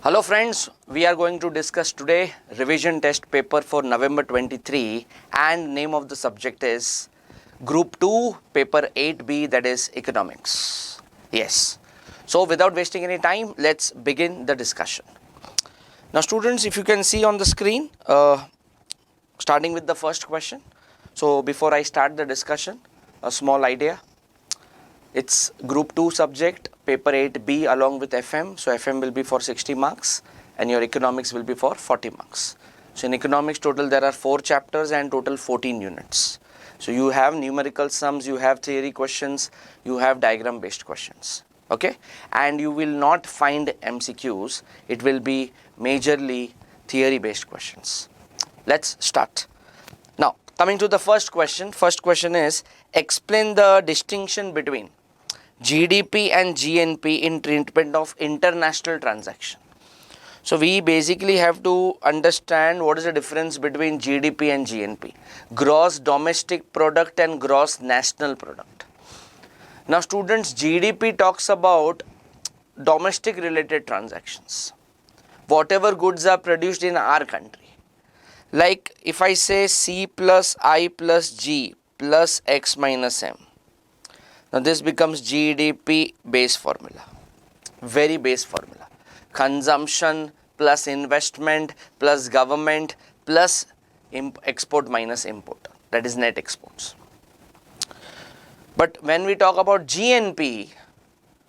Hello friends, we are going to discuss today revision test paper for November 23 and name of the subject is Group 2 paper 8B, that is economics. Yes. So without wasting any time, let's begin the discussion. Now students, if you can see on the screen, starting with the first question. So before I start the discussion, a small idea. It's group 2 subject, paper 8B along with FM. So FM will be for 60 marks and your economics will be for 40 marks. So in economics total there are 4 chapters and total 14 units. So you have numerical sums, you have theory questions, you have diagram based questions. Okay, and you will not find MCQs. It will be majorly theory based questions. Let's start. Now coming to the first question is explain the distinction between GDP and GNP in treatment of international transaction. So we basically have to understand what is the difference between GDP and GNP, gross domestic product and gross national product. Now students, GDP talks about domestic related transactions, whatever goods are produced in our country. Like if I say C plus I plus G plus X minus M. Now this becomes GDP base formula, very base formula. Consumption plus investment plus government plus export minus import, that is net exports. But when we talk about GNP,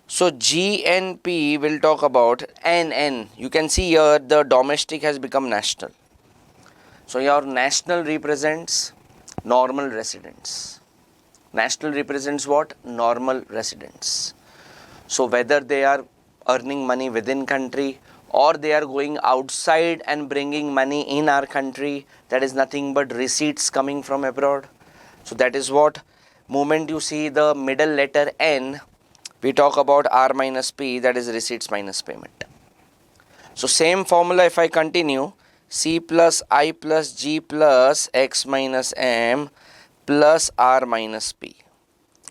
so GNP will talk about NN. You can see here the domestic has become national. So your national represents normal residents. National represents what? Normal residents. So whether they are earning money within country or they are going outside and bringing money in our country, that is nothing but receipts coming from abroad. So that is what, moment you see the middle letter N, we talk about R minus P, that is receipts minus payment. So same formula if I continue, C plus I plus G plus X minus M plus R minus P.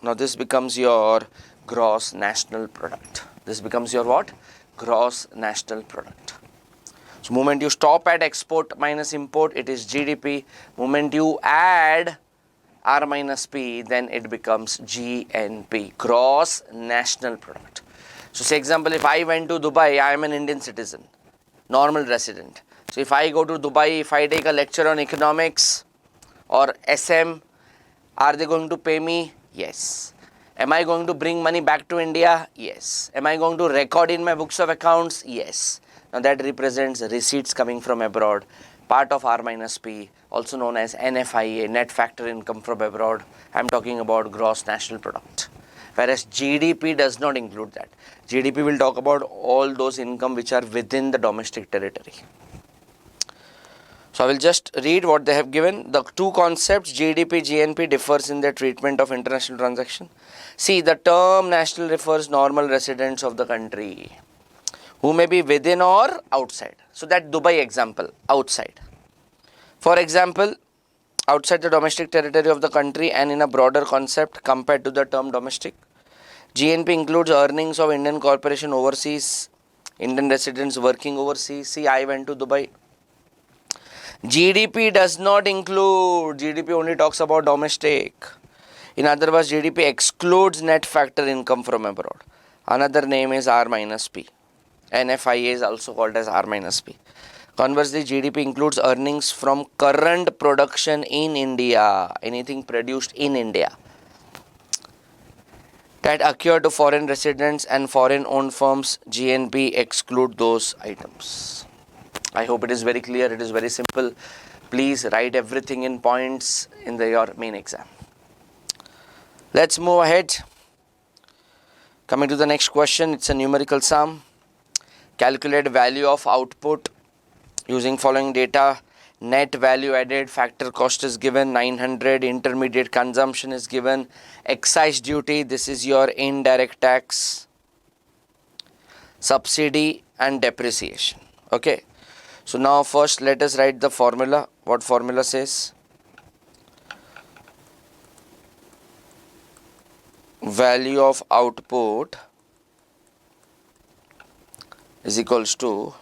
Now this becomes your gross national product. This becomes your what? Gross national product. So moment you stop at export minus import, it is GDP. Moment you add R minus P, then it becomes GNP, gross national product. So say example, if I went to Dubai, I am an Indian citizen, normal resident. So if I go to Dubai, if I take a lecture on economics or SM, are they going to pay me? Yes. Am I going to bring money back to India? Yes. Am I going to record in my books of accounts? Yes. Now that represents receipts coming from abroad, part of R minus P, also known as NFIA, net factor income from abroad. I am talking about gross national product. Whereas GDP does not include that. GDP will talk about all those income which are within the domestic territory. So I will just read what they have given. The two concepts GDP, GNP differs in their treatment of international transaction. See, the term national refers normal residents of the country who may be within or outside. So that Dubai example, outside. For example, outside the domestic territory of the country and in a broader concept compared to the term domestic. GNP includes earnings of Indian corporation overseas, Indian residents working overseas. See, I went to Dubai. GDP does not include, GDP only talks about domestic. In other words, GDP excludes net factor income from abroad. Another name is R minus P. NFIA is also called as R minus P. Conversely, GDP includes earnings from current production in India, anything produced in India, that occur to foreign residents and foreign owned firms. GNP exclude those items. I hope it is very clear, it is very simple. Please write everything in points in your main exam. Let's move ahead. Coming to the next question, it's a numerical sum. Calculate value of output using following data. Net value added, factor cost is given 900, intermediate consumption is given, excise duty, this is your indirect tax, subsidy and depreciation. Okay. So now first let us write the formula. What formula says? Value of output is equals to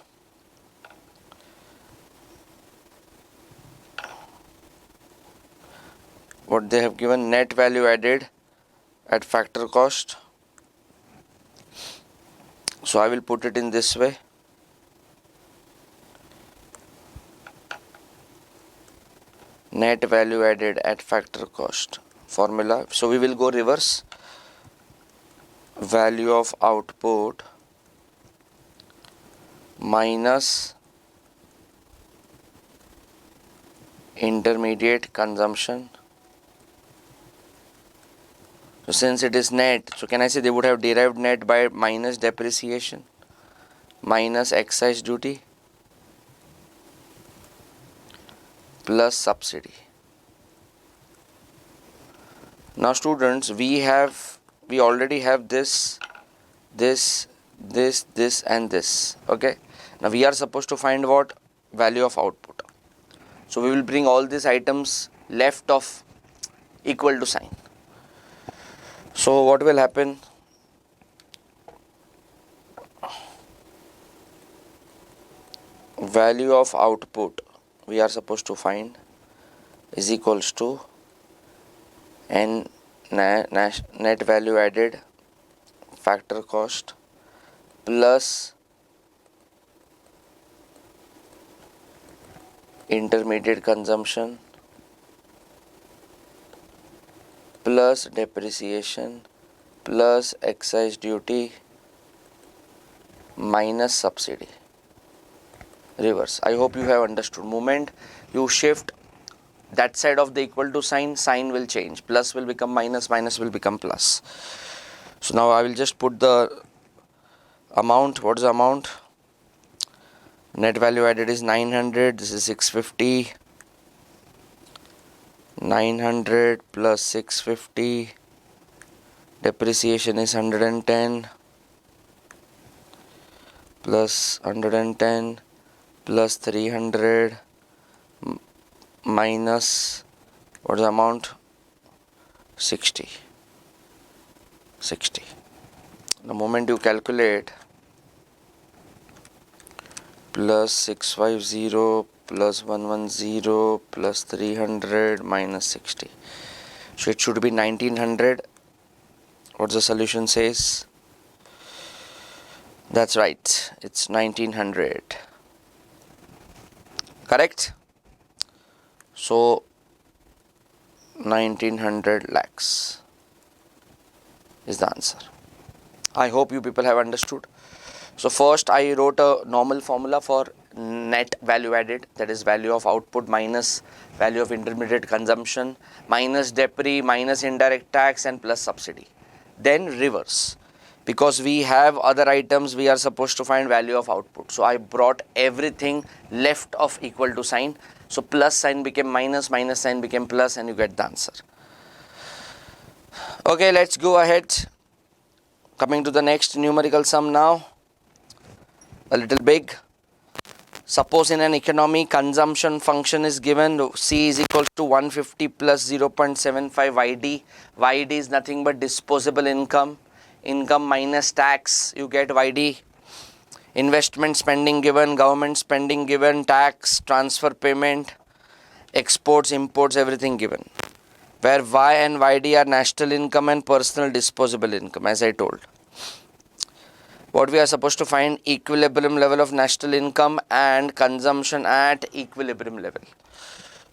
what they have given, net value added at factor cost. So I will put it in this way. Net value added at factor cost formula. So we will go reverse. Value of output minus intermediate consumption. So since it is net, so can I say they would have derived net by minus depreciation, minus excise duty, plus subsidy. Now students, we already have this and this. Okay. Now we are supposed to find what? Value of output. So we will bring all these items left of equal to sign. So what will happen? Value of output we are supposed to find is equals to n net value added factor cost plus intermediate consumption plus depreciation plus excise duty minus subsidy. Reverse. I hope you have understood. Moment you shift that side of the equal to sign, sign will change. Plus will become minus, minus will become plus. So now I will just put the amount. What is the amount? Net value added is 900. This is 650. 900 plus 650. Depreciation is 110 plus 110 plus 300 minus what is the amount? 60. The moment you calculate, plus 650 plus 110 plus 300 minus 60. So it should be 1900. What the solution says? That's right. It's 1900. Correct? So 1900 lakhs is the answer. I hope you people have understood. So first I wrote a normal formula for net value added, that is value of output minus value of intermediate consumption minus depre minus indirect tax and plus subsidy. Then reverse, because we have other items we are supposed to find value of output. So I brought everything left of equal to sign. So plus sign became minus, minus sign became plus, and you get the answer. Okay, let's go ahead. Coming to the next numerical sum now. A little big. Suppose in an economy consumption function is given, C is equal to 150 plus 0.75 YD. YD is nothing but disposable income. Income minus tax, you get YD. Investment spending given, government spending given, tax, transfer payment, exports, imports, everything given. Where Y and YD are national income and personal disposable income, as I told. What we are supposed to find? Equilibrium level of national income and consumption at equilibrium level.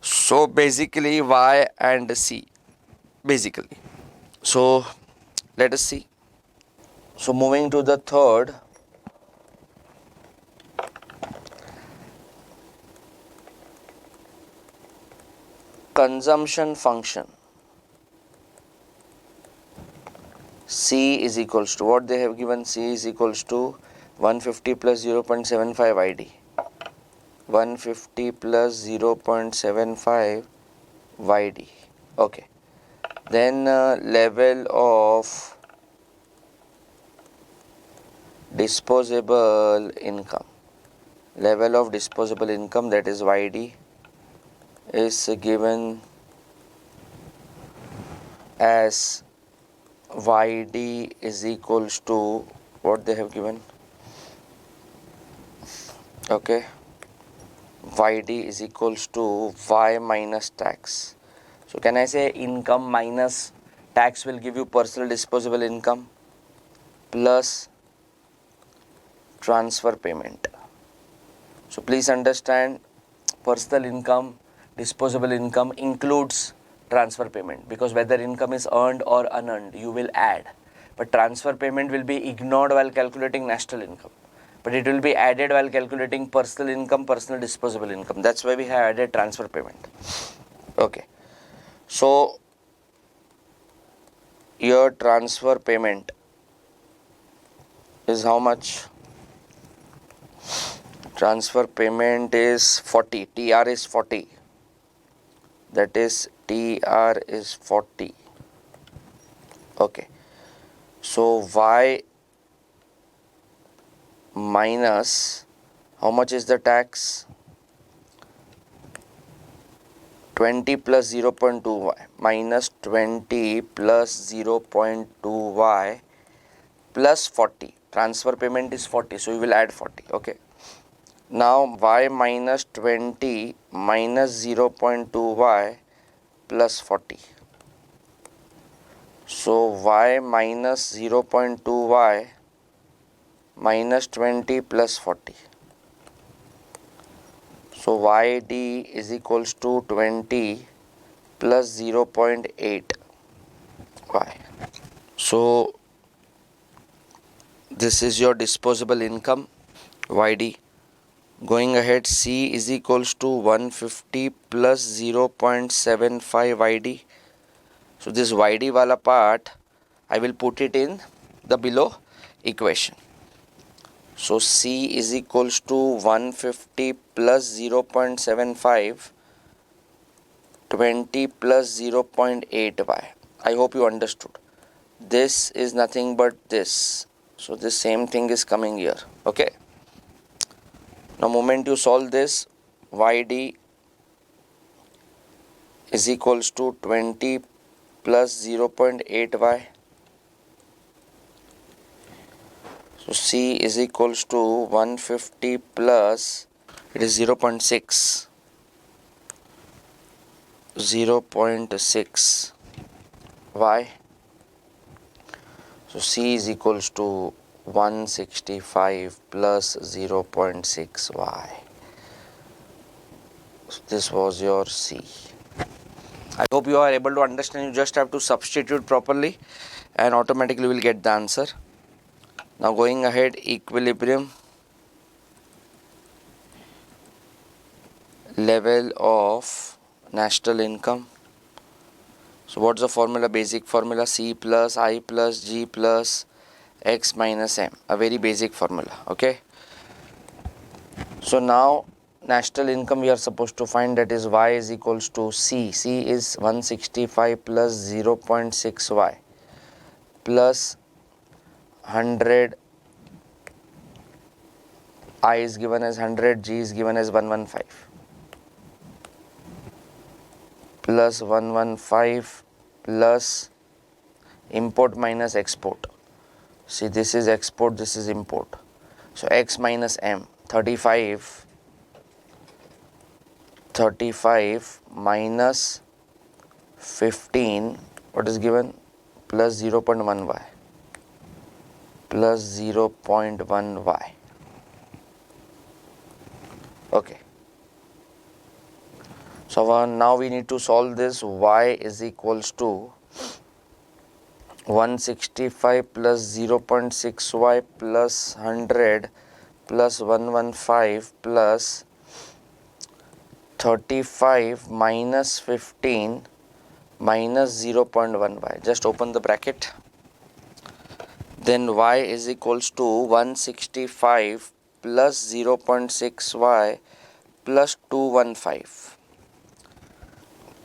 So basically Y and C. Basically. So let us see. So moving to the third. Consumption function. C is equals to what they have given. C is equals to 150 plus 0.75 ID. 150 plus 0.75 YD. Okay. Then level of disposable income. Level of disposable income, that is YD, is given as YD is equals to what they have given. Okay. YD is equals to Y minus tax. So can I say income minus tax will give you personal disposable income plus transfer payment. So please understand, personal income, disposable income includes transfer payment, because whether income is earned or unearned, you will add. But transfer payment will be ignored while calculating national income. But it will be added while calculating personal income, personal disposable income. That's why we have added transfer payment. Okay. So your transfer payment is how much? Transfer payment is 40. TR is 40. That is TR is 40. Okay. So Y minus, how much is the tax? 20 plus 0.2y minus 20 plus 0.2y plus 40. Transfer payment is 40, so you will add 40. Okay. Now y minus 20 minus 0.2y plus 40. So y minus 0.2y minus 20 plus 40. So yd is equals to 20 plus 0.8y. So this is your disposable income, yd. Going ahead, C is equals to 150 plus 0.75 yd. So this yd wala part, I will put it in the below equation. So C is equals to 150 plus 0.75, 20 plus 0.8y. I hope you understood. This is nothing but this. So this same thing is coming here. Okay. Now moment you solve this, yd is equals to 20 plus 0.8y. So C is equals to 150 plus, it is 0.6, 0.6 y. So C is equals to 165 plus 0.6 y. So this was your C. I hope you are able to understand. You just have to substitute properly and automatically will get the answer. Now going ahead, equilibrium, level of national income. So what's the formula? Basic formula, C plus I plus G plus X minus M. A very basic formula. Okay. So now national income we are supposed to find, that is Y is equals to C. C is 165 plus 0.6y plus 100. I is given as 100, G is given as 115 plus 115 plus import minus export. See, this is export, this is import. So X minus M, 35 minus 15, what is given? Plus 0.1y plus 0.1y. Okay. So now we need to solve this. Y is equals to 165 plus 0.6y plus 100 plus 115 plus 35 minus 15 minus 0.1y. Just open the bracket. Then y is equals to 165 plus 0.6y plus 215.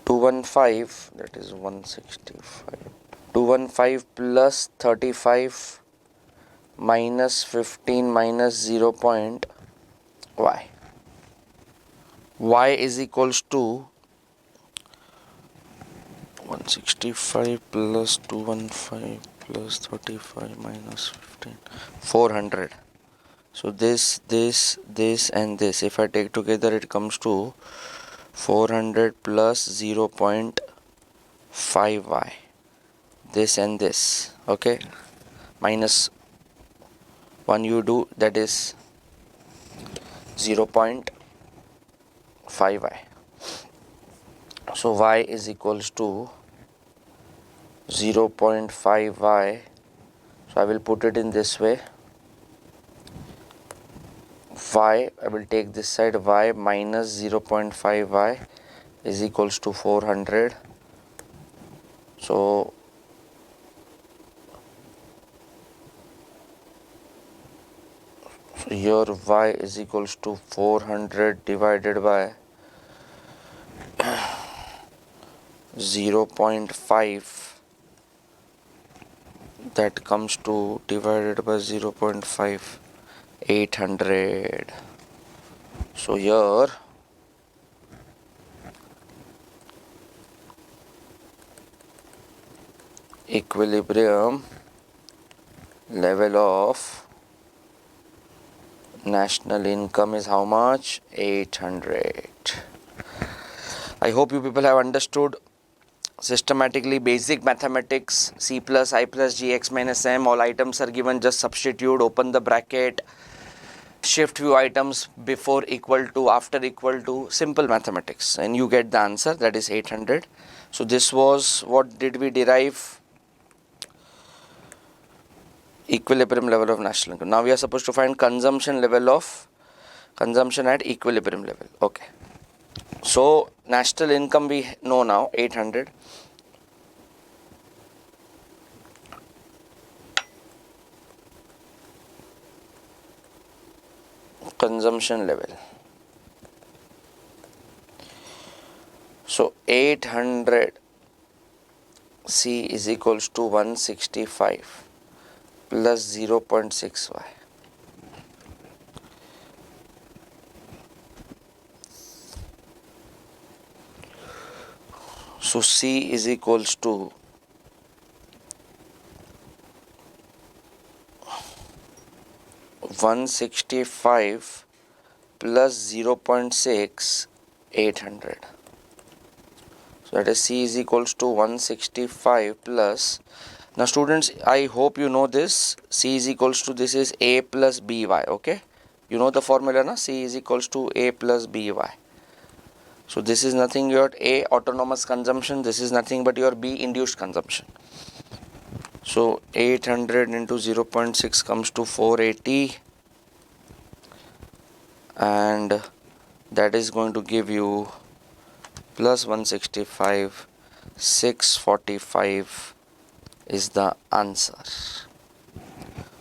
215, that is 165. 215 plus 35 minus 15 minus 0.y. Y is equals to 165 plus 215 plus 35 minus 15, 400. So this and this, if I take together, it comes to 400 plus 0.1. 5y, this and this, okay, minus 1 you do, that is 0.5y. So y is equals to 0.5y. So I will put it in this way. Y, I will take this side, y minus 0.5y is equals to 400. So here y is equals to 400 divided by 0.5, that comes to divided by 0.5, 800. So here equilibrium level of national income is how much? 800. I hope you people have understood systematically basic mathematics. C plus I plus G x minus M, all items are given, just substitute, open the bracket, shift few items before equal to, after equal to, simple mathematics, and you get the answer, that is 800. So this was, what did we derive? Equilibrium level of national income. Now we are supposed to find consumption level of, consumption at equilibrium level. Okay, so national income we know now, 800. Consumption level, so 800 C is equals to 165 plus 0.6y. So C is equals to 165 plus 0.6, 800. So that is C is equals to 165 plus, now students, I hope you know this, C is equals to, this is A plus BY, okay? You know the formula, na? C is equals to A plus BY. So this is nothing your A autonomous consumption, this is nothing but your B induced consumption. So 800 into 0.6 comes to 480, and that is going to give you plus 165, 645 is the answer.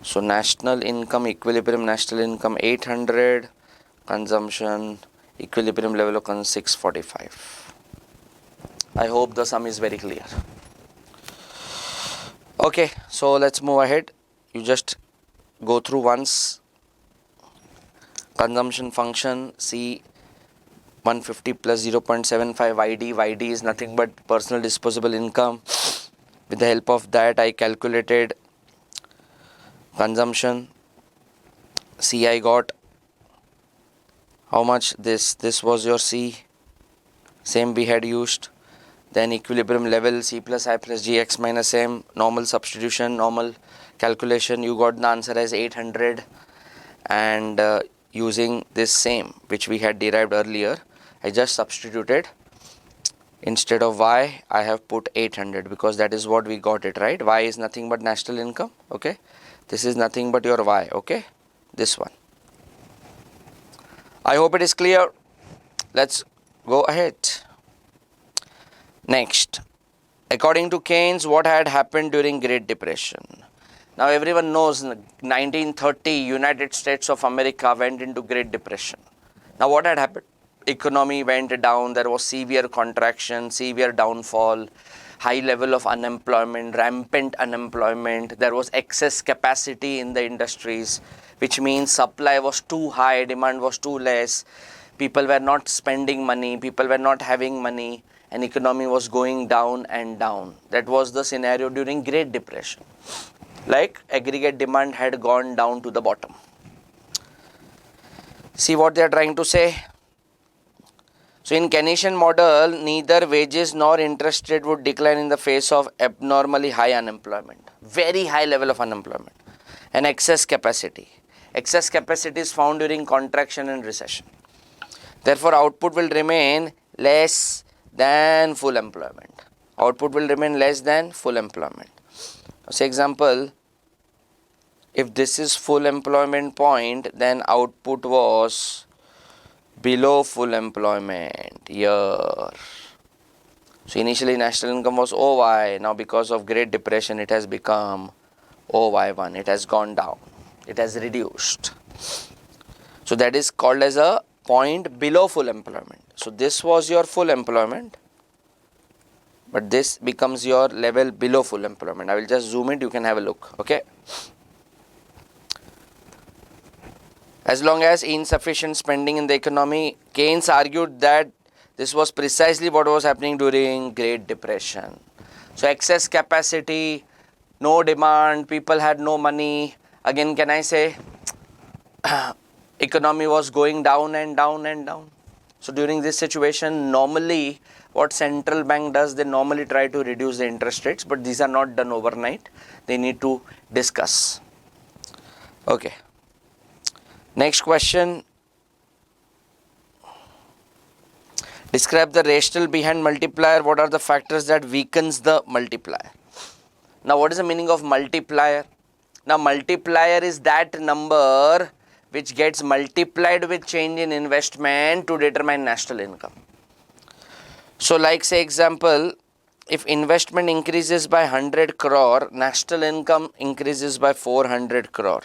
So national income, equilibrium national income 800, consumption equilibrium level of 645. I hope the sum is very clear. Okay, so let's move ahead. You just go through once. Consumption function, C 150 plus 0.75 YD. YD is nothing but personal disposable income. With the help of that, I calculated consumption. C I got how much? This was your C. Same we had used. Then equilibrium level, C plus I plus G x minus M, normal substitution, normal calculation, you got the answer as 800. And using this same which we had derived earlier, I just substituted. Instead of Y, I have put 800 because that is what we got it, right? Y is nothing but national income, okay? This is nothing but your Y, okay? This one. I hope it is clear. Let's go ahead. Next, according to Keynes, what had happened during Great Depression? Now everyone knows 1930 United States of America went into Great Depression. Now what had happened? Economy went down, there was severe contraction, severe downfall, high level of unemployment, rampant unemployment, there was excess capacity in the industries, which means supply was too high, demand was too less, people were not spending money, people were not having money, and economy was going down and down. That was the scenario during Great Depression. Like aggregate demand had gone down to the bottom. See what they are trying to say? So in Keynesian model, neither wages nor interest rate would decline in the face of abnormally high unemployment, very high level of unemployment, and excess capacity. Excess capacity is found during contraction and recession. Therefore, output will remain less than full employment. Output will remain less than full employment. Say example, if this is full employment point, then output was below full employment year. So initially national income was OY. Now because of Great Depression, it has become OY1. It has gone down. It has reduced. So that is called as a point below full employment. So this was your full employment, but this becomes your level below full employment. I will just zoom it, you can have a look. Okay. As long as insufficient spending in the economy, Keynes argued that this was precisely what was happening during Great Depression. So excess capacity, no demand, people had no money. Again, can I say economy was going down and down and down. So during this situation, normally what central bank does, they normally try to reduce the interest rates, but these are not done overnight. They need to discuss. Okay. Next question. Describe the rationale behind multiplier. What are the factors that weakens the multiplier? Now, what is the meaning of multiplier? Now, multiplier is that number which gets multiplied with change in investment to determine national income. So, like say example, if investment increases by 100 crore, national income increases by 400 crore.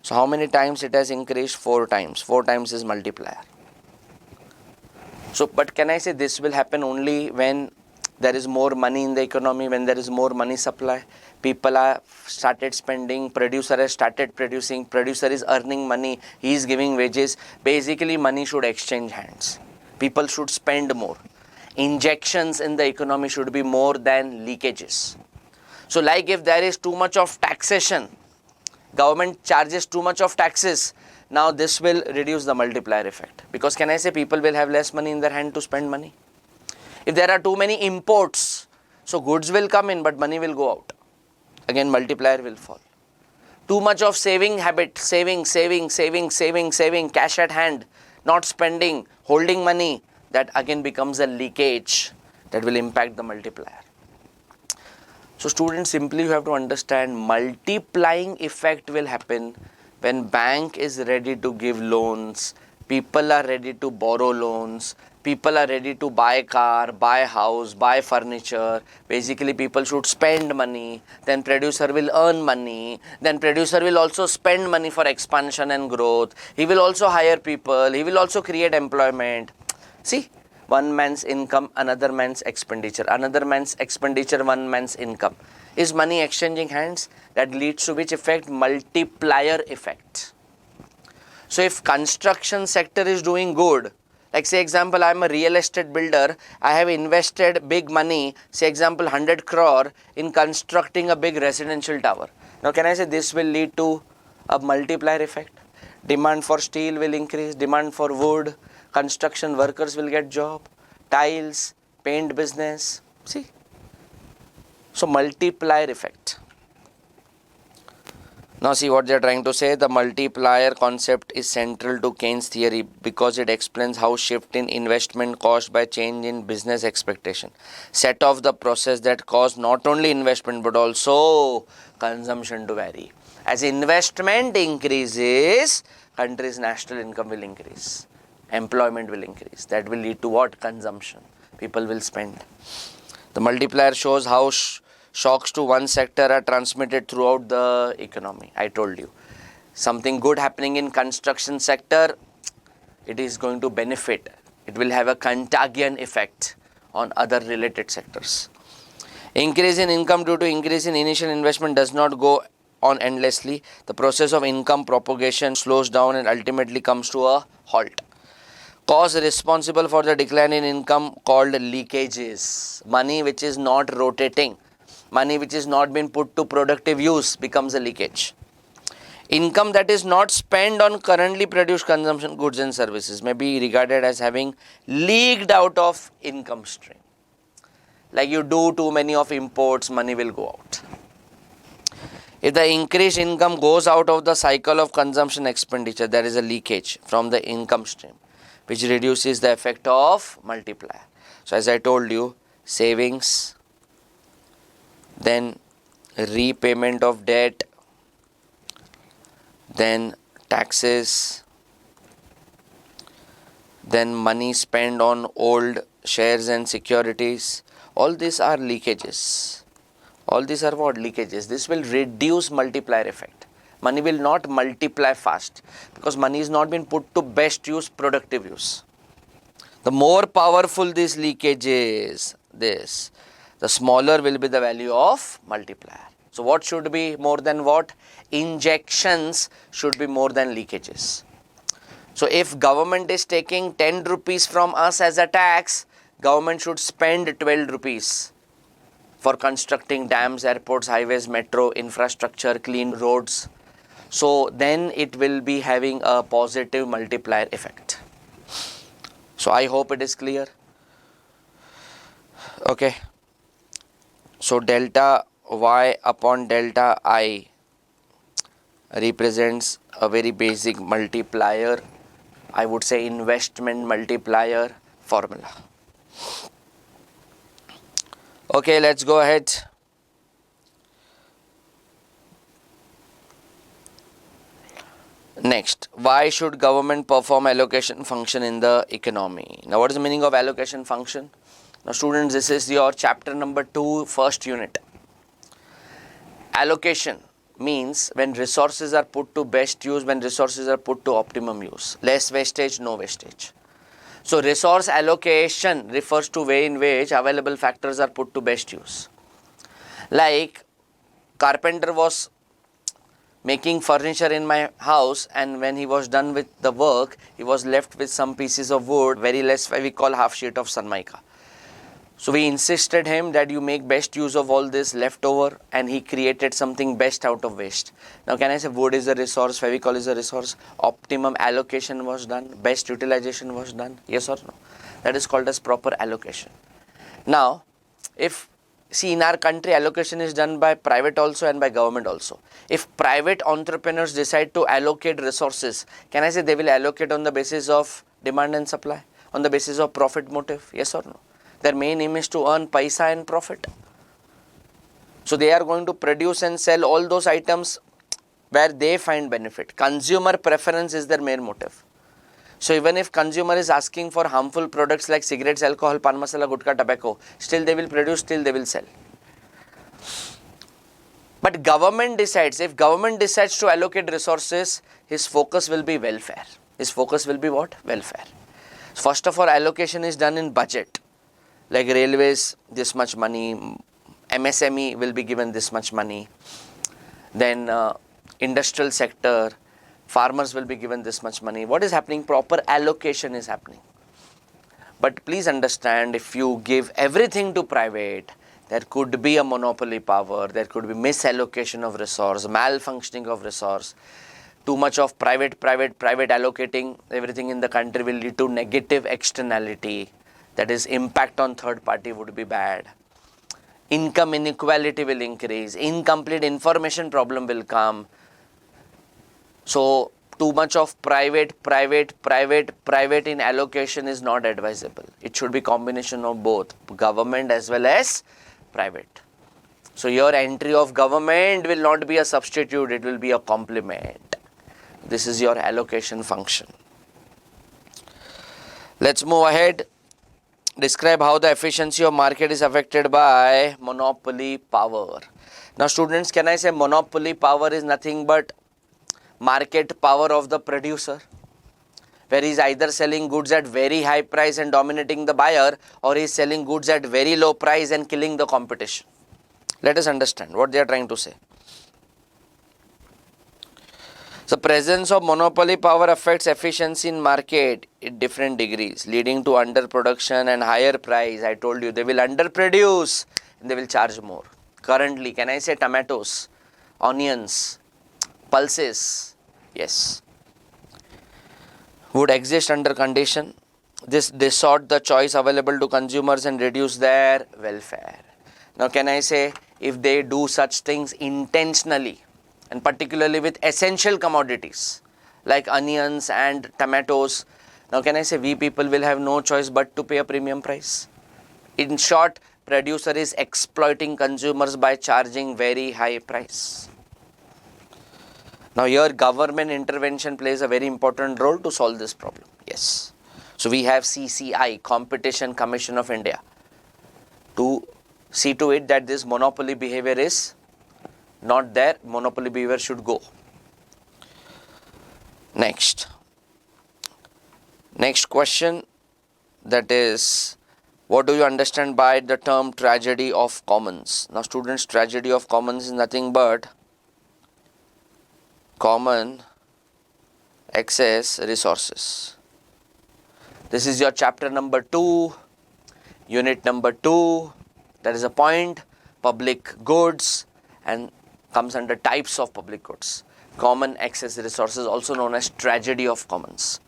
So, how many times it has increased? 4 times. 4 times is multiplier. So, but can I say this will happen only when there is more money in the economy, when there is more money supply? People are started spending, producer has started producing, producer is earning money, he is giving wages. Basically, money should exchange hands. People should spend more. Injections in the economy should be more than leakages. So, like if there is too much of taxation, government charges too much of taxes, now this will reduce the multiplier effect. Because can I say people will have less money in their hand to spend money? If there are too many imports, so goods will come in but money will go out. Again multiplier will fall. Too much of saving habit, saving, cash at hand, not spending, holding money, that again becomes a leakage that will impact the multiplier. So students, simply you have to understand multiplying effect will happen when bank is ready to give loans, people are ready to borrow loans, people are ready to buy car, buy house, buy furniture. Basically people should spend money, then producer will earn money, then producer will also spend money for expansion and growth. He will also hire people, he will also create employment. See, one man's income, another man's expenditure, another man's expenditure, one man's income. Is money exchanging hands? That leads to which effect? Multiplier effect. So if construction sector is doing good, like say example, I am a real estate builder, I have invested big money, say example 100 crore in constructing a big residential tower. Now can I say this will lead to a multiplier effect? Demand for steel will increase, demand for wood, construction workers will get job, tiles, paint business, see. So multiplier effect. Now see what they are trying to say. The multiplier concept is central to Keynes theory because it explains how shift in investment caused by change in business expectation set off the process that caused not only investment but also consumption to vary. As investment increases, country's national income will increase. Employment will increase. That will lead to what? Consumption. People will spend. The multiplier shows how shocks to one sector are transmitted throughout the economy. I told you. Something good happening in construction sector, it is going to benefit. It will have a contagion effect on other related sectors. Increase in income due to increase in initial investment does not go on endlessly. The process of income propagation slows down and ultimately comes to a halt. Cause responsible for the decline in income called leakages. Money which is not rotating, money which is not been put to productive use becomes a leakage. Income that is not spent on currently produced consumption goods and services may be regarded as having leaked out of income stream. Like you do too many of imports, money will go out. If the increased income goes out of the cycle of consumption expenditure, there is a leakage from the income stream, which reduces the effect of multiplier. So as I told you, savings, then repayment of debt, then taxes, then money spent on old shares and securities. All these are leakages. All these are what? Leakages. This will reduce multiplier effect. Money will not multiply fast because money is not been put to best use, productive use. The more powerful this leakage is, the smaller will be the value of multiplier. So what should be more than what? Injections should be more than leakages. So if government is taking 10 rupees from us as a tax, government should spend 12 rupees for constructing dams, airports, highways, metro, infrastructure, clean roads. So then it will be having a positive multiplier effect. So I hope it is clear. Okay. So delta Y upon delta I represents a very basic multiplier. I would say investment multiplier formula. Okay, let's go ahead. Next, why should government perform allocation function in the economy? Now, what is the meaning of allocation function? Now, students, this is your chapter number 2, first unit. Allocation means when resources are put to best use, when resources are put to optimum use. Less wastage, no wastage. So, resource allocation refers to way in which available factors are put to best use. Like, carpenter was making furniture in my house, and when he was done with the work, he was left with some pieces of wood, very less, we call half sheet of sunmica. So we insisted him that you make best use of all this leftover, and he created something best out of waste. Now can I say wood is a resource, Fevicol is a resource, optimum allocation was done, best utilization was done, yes or no? That is called as proper allocation. Now, if see in our country allocation is done by private also and by government also. If private entrepreneurs decide to allocate resources, can I say they will allocate on the basis of demand and supply, on the basis of profit motive, yes or no? Their main aim is to earn paisa and profit. So they are going to produce and sell all those items where they find benefit. Consumer preference is their main motive. So even if consumer is asking for harmful products like cigarettes, alcohol, pan masala, gutka, tobacco, still they will produce, still they will sell. But government decides, if government decides to allocate resources, his focus will be welfare. His focus will be what? Welfare. First of all, allocation is done in budget. Like railways, this much money, MSME will be given this much money. Then industrial sector, farmers will be given this much money. What is happening? Proper allocation is happening. But please understand, if you give everything to private, there could be a monopoly power, there could be misallocation of resource, malfunctioning of resource. Too much of private allocating everything in the country will lead to negative externality. That is, impact on third party would be bad. Income inequality will increase. Incomplete information problem will come. So, too much of private in allocation is not advisable. It should be combination of both, government as well as private. So, your entry of government will not be a substitute, it will be a complement. This is your allocation function. Let's move ahead. Describe how the efficiency of market is affected by monopoly power. Now students, can I say monopoly power is nothing but market power of the producer, where he is either selling goods at very high price and dominating the buyer, or he is selling goods at very low price and killing the competition. Let us understand what they are trying to say. The presence of monopoly power affects efficiency in market at different degrees, leading to underproduction and higher price. I told you they will underproduce and they will charge more. Currently, can I say tomatoes, onions, pulses, yes, would exist under condition. This distort the choice available to consumers and reduce their welfare. Now, can I say if they do such things intentionally and particularly with essential commodities like onions and tomatoes, now can I say we people will have no choice but to pay a premium price? In short, producer is exploiting consumers by charging very high price. Now here government intervention plays a very important role to solve this problem. Yes. So we have CCI, Competition Commission of India, to see to it that this monopoly behavior is not there. Monopoly behavior should go. Next question, that is, what do you understand by the term tragedy of commons? Now students, tragedy of commons is nothing but common excess resources. This is your chapter number 2, unit number 2. There is a point, public goods, and comes under types of public goods. Common excess resources, also known as tragedy of commons.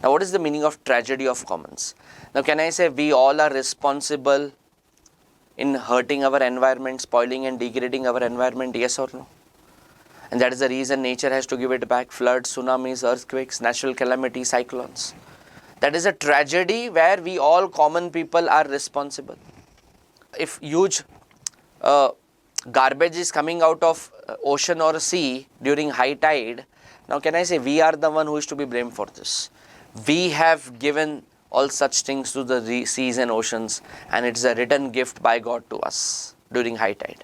Now what is the meaning of tragedy of commons? Now can I say we all are responsible in hurting our environment, spoiling and degrading our environment, yes or no? And that is the reason nature has to give it back. Floods, tsunamis, earthquakes, natural calamities, cyclones. That is a tragedy where we all common people are responsible. If huge garbage is coming out of ocean or sea during high tide, now can I say we are the one who is to be blamed for this. We have given all such things to the seas and oceans, and it's a written gift by God to us during high tide.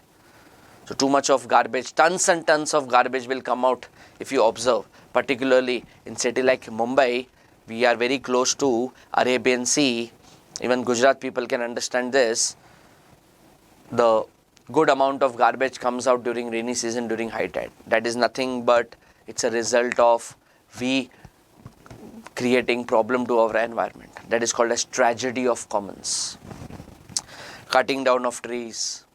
So too much of garbage, tons and tons of garbage will come out if you observe. Particularly in city like Mumbai, we are very close to Arabian Sea. Even Gujarat people can understand this. The good amount of garbage comes out during rainy season, during high tide. That is nothing but it's a result of we creating problem to our environment. That is called as tragedy of commons. Cutting down of trees,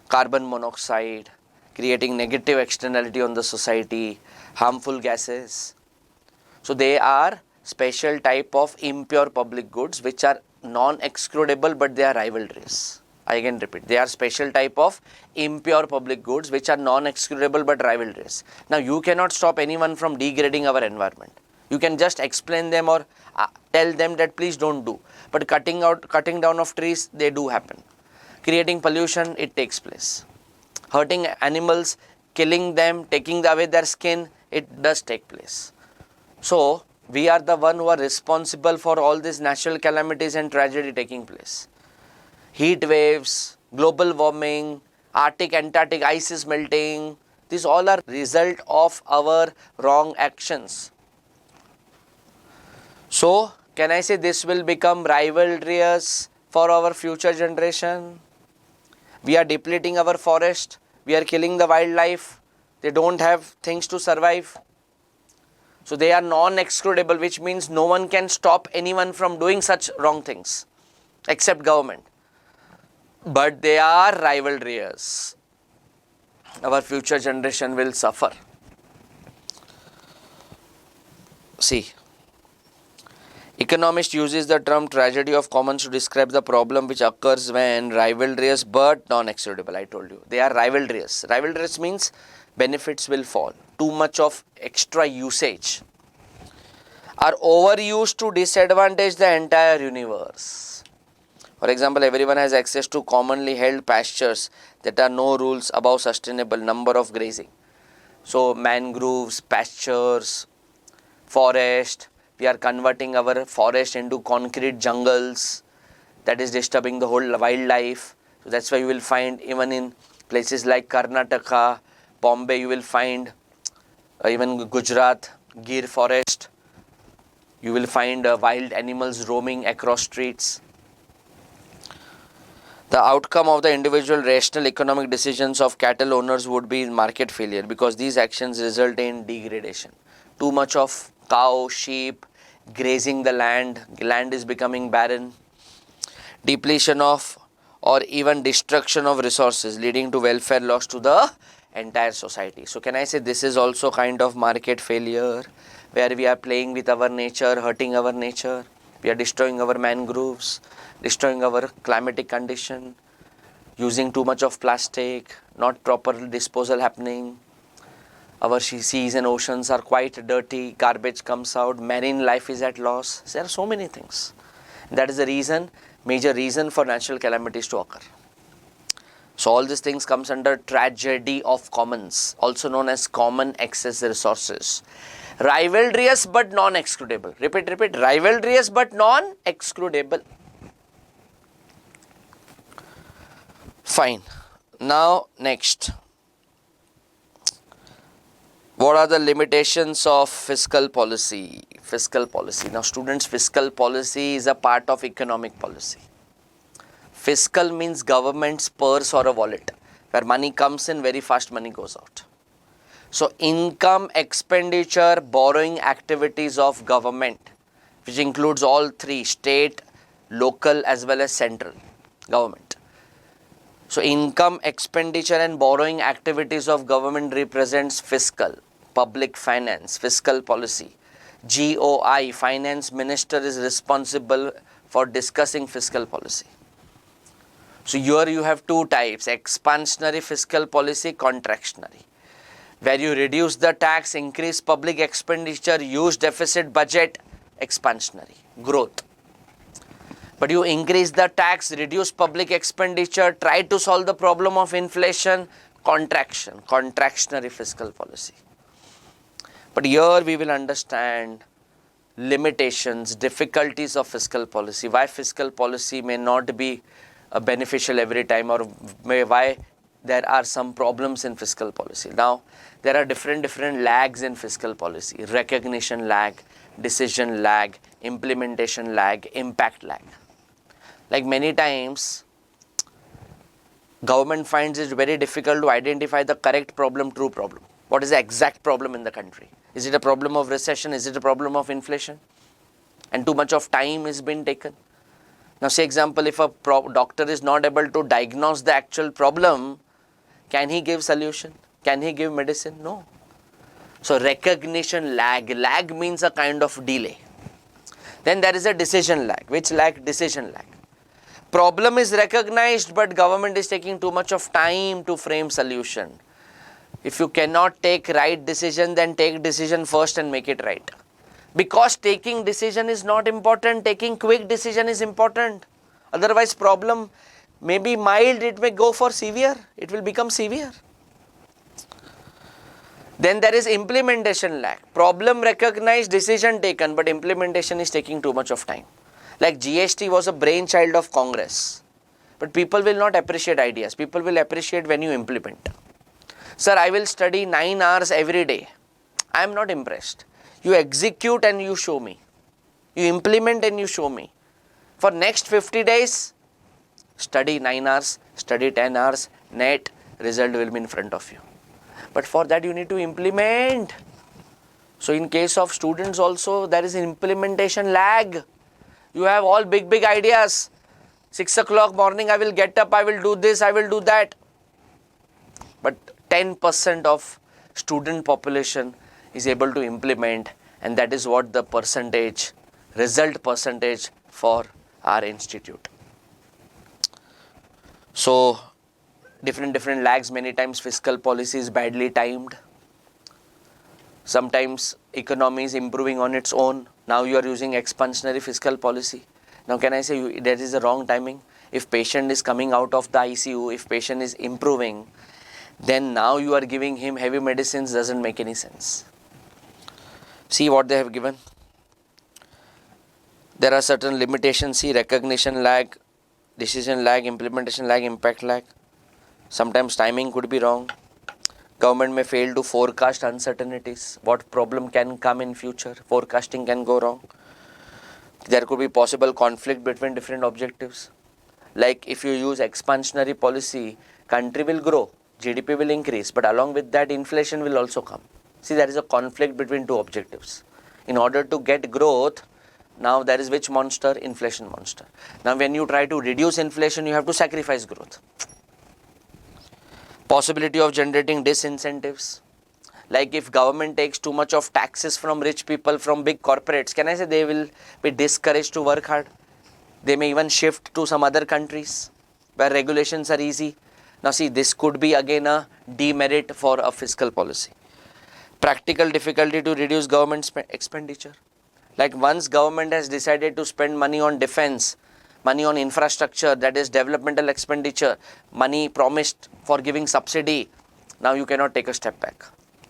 carbon monoxide, creating negative externality on the society, harmful gases. So they are special type of impure public goods which are non-excludable, but they are rivalries. I again repeat, they are special type of impure public goods which are non-excludable but rivalries. Now you cannot stop anyone from degrading our environment. You can just explain them or tell them that please don't do. But cutting down of trees, they do happen. Creating pollution, it takes place. Hurting animals, killing them, taking away their skin, it does take place. So we are the one who are responsible for all these natural calamities and tragedy taking place. Heat waves, global warming, Arctic, Antarctic ice is melting. These all are result of our wrong actions. So can I say this will become rivalrous for our future generation? We are depleting our forest. We are killing the wildlife. They don't have things to survive. So they are non-excludable, which means no one can stop anyone from doing such wrong things except government. But they are rivalrous. Our future generation will suffer. See, economist uses the term tragedy of commons to describe the problem which occurs when rivalrous but non-excludable. I told you, they are rivalrous. Rivalrous means benefits will fall. Too much of extra usage are overused to disadvantage the entire universe. For example, everyone has access to commonly held pastures that are no rules above sustainable number of grazing. So mangroves, pastures, forest, we are converting our forest into concrete jungles. That is disturbing the whole wildlife. So that's why you will find even in places like Karnataka, Bombay, you will find even Gujarat, Gir forest. You will find wild animals roaming across streets. The outcome of the individual rational economic decisions of cattle owners would be market failure because these actions result in degradation. Too much of cow, sheep, grazing the land is becoming barren. Depletion of or even destruction of resources leading to welfare loss to the entire society. So can I say this is also kind of market failure, where we are playing with our nature, hurting our nature, we are destroying our mangroves, destroying our climatic condition, using too much of plastic, not proper disposal happening. Our seas and oceans are quite dirty, garbage comes out, marine life is at loss. There are so many things. That is the reason, major reason for natural calamities to occur. So all these things comes under tragedy of commons, also known as common excess resources. Rivalrous but non-excludable. Repeat, rivalrous but non-excludable. Fine. Now next. What are the limitations of fiscal policy? Fiscal policy. Now students, fiscal policy is a part of economic policy. Fiscal means government's purse or a wallet, where money comes in, very fast money goes out. So income, expenditure, borrowing activities of government, which includes all three, state, local as well as central government. So income, expenditure and borrowing activities of government represents fiscal, public finance, fiscal policy. GOI, finance minister, is responsible for discussing fiscal policy. So here you have two types, expansionary fiscal policy, contractionary, where you reduce the tax, increase public expenditure, use deficit budget, expansionary, growth. But you increase the tax, reduce public expenditure, try to solve the problem of inflation, contraction, contractionary fiscal policy. But here we will understand limitations, difficulties of fiscal policy, why fiscal policy may not be beneficial every time, or why there are some problems in fiscal policy. Now, there are different lags in fiscal policy: recognition lag, decision lag, implementation lag, impact lag. Like many times, government finds it very difficult to identify the correct problem, true problem. What is the exact problem in the country? Is it a problem of recession? Is it a problem of inflation? And too much of time is being taken. Now, say example, if a doctor is not able to diagnose the actual problem, can he give solution? Can he give medicine? No. So, recognition lag. Lag means a kind of delay. Then there is a decision lag. Which lag? Decision lag. Problem is recognized, but government is taking too much of time to frame solution. If you cannot take right decision, then take decision first and make it right. Because taking decision is not important, taking quick decision is important. Otherwise problem may be mild, it may go for severe, it will become severe. Then there is implementation lag. Problem recognized, decision taken, but implementation is taking too much of time. Like GST was a brainchild of Congress. But people will not appreciate ideas. People will appreciate when you implement. Sir, I will study 9 hours every day. I am not impressed. You execute and you show me. You implement and you show me. For next 50 days, study 9 hours, study 10 hours, net result will be in front of you. But for that you need to implement. So in case of students also, there is an implementation lag. You have all big ideas. 6 o'clock morning I will get up, I will do this, I will do that. But 10% of student population is able to implement, and that is what the percentage, result percentage for our institute. So different lags. Many times fiscal policy is badly timed. Sometimes economy is improving on its own. Now you are using expansionary fiscal policy. Now can I say there is a wrong timing? If patient is coming out of the ICU, if patient is improving, then now you are giving him heavy medicines, doesn't make any sense. See what they have given. There are certain limitations. See, recognition lag, decision lag, implementation lag, impact lag. Sometimes timing could be wrong. Government may fail to forecast uncertainties. What problem can come in future? Forecasting can go wrong. There could be possible conflict between different objectives. Like if you use expansionary policy, country will grow, GDP will increase, but along with that inflation will also come. See, there is a conflict between two objectives. In order to get growth, now there is which monster? Inflation monster. Now when you try to reduce inflation, you have to sacrifice growth. Possibility of generating disincentives. Like if government takes too much of taxes from rich people, from big corporates, can I say they will be discouraged to work hard? They may even shift to some other countries where regulations are easy. Now see, this could be again a demerit for a fiscal policy. Practical difficulty to reduce government expenditure. Like once government has decided to spend money on defense, money on infrastructure, that is developmental expenditure, money promised for giving subsidy, now you cannot take a step back.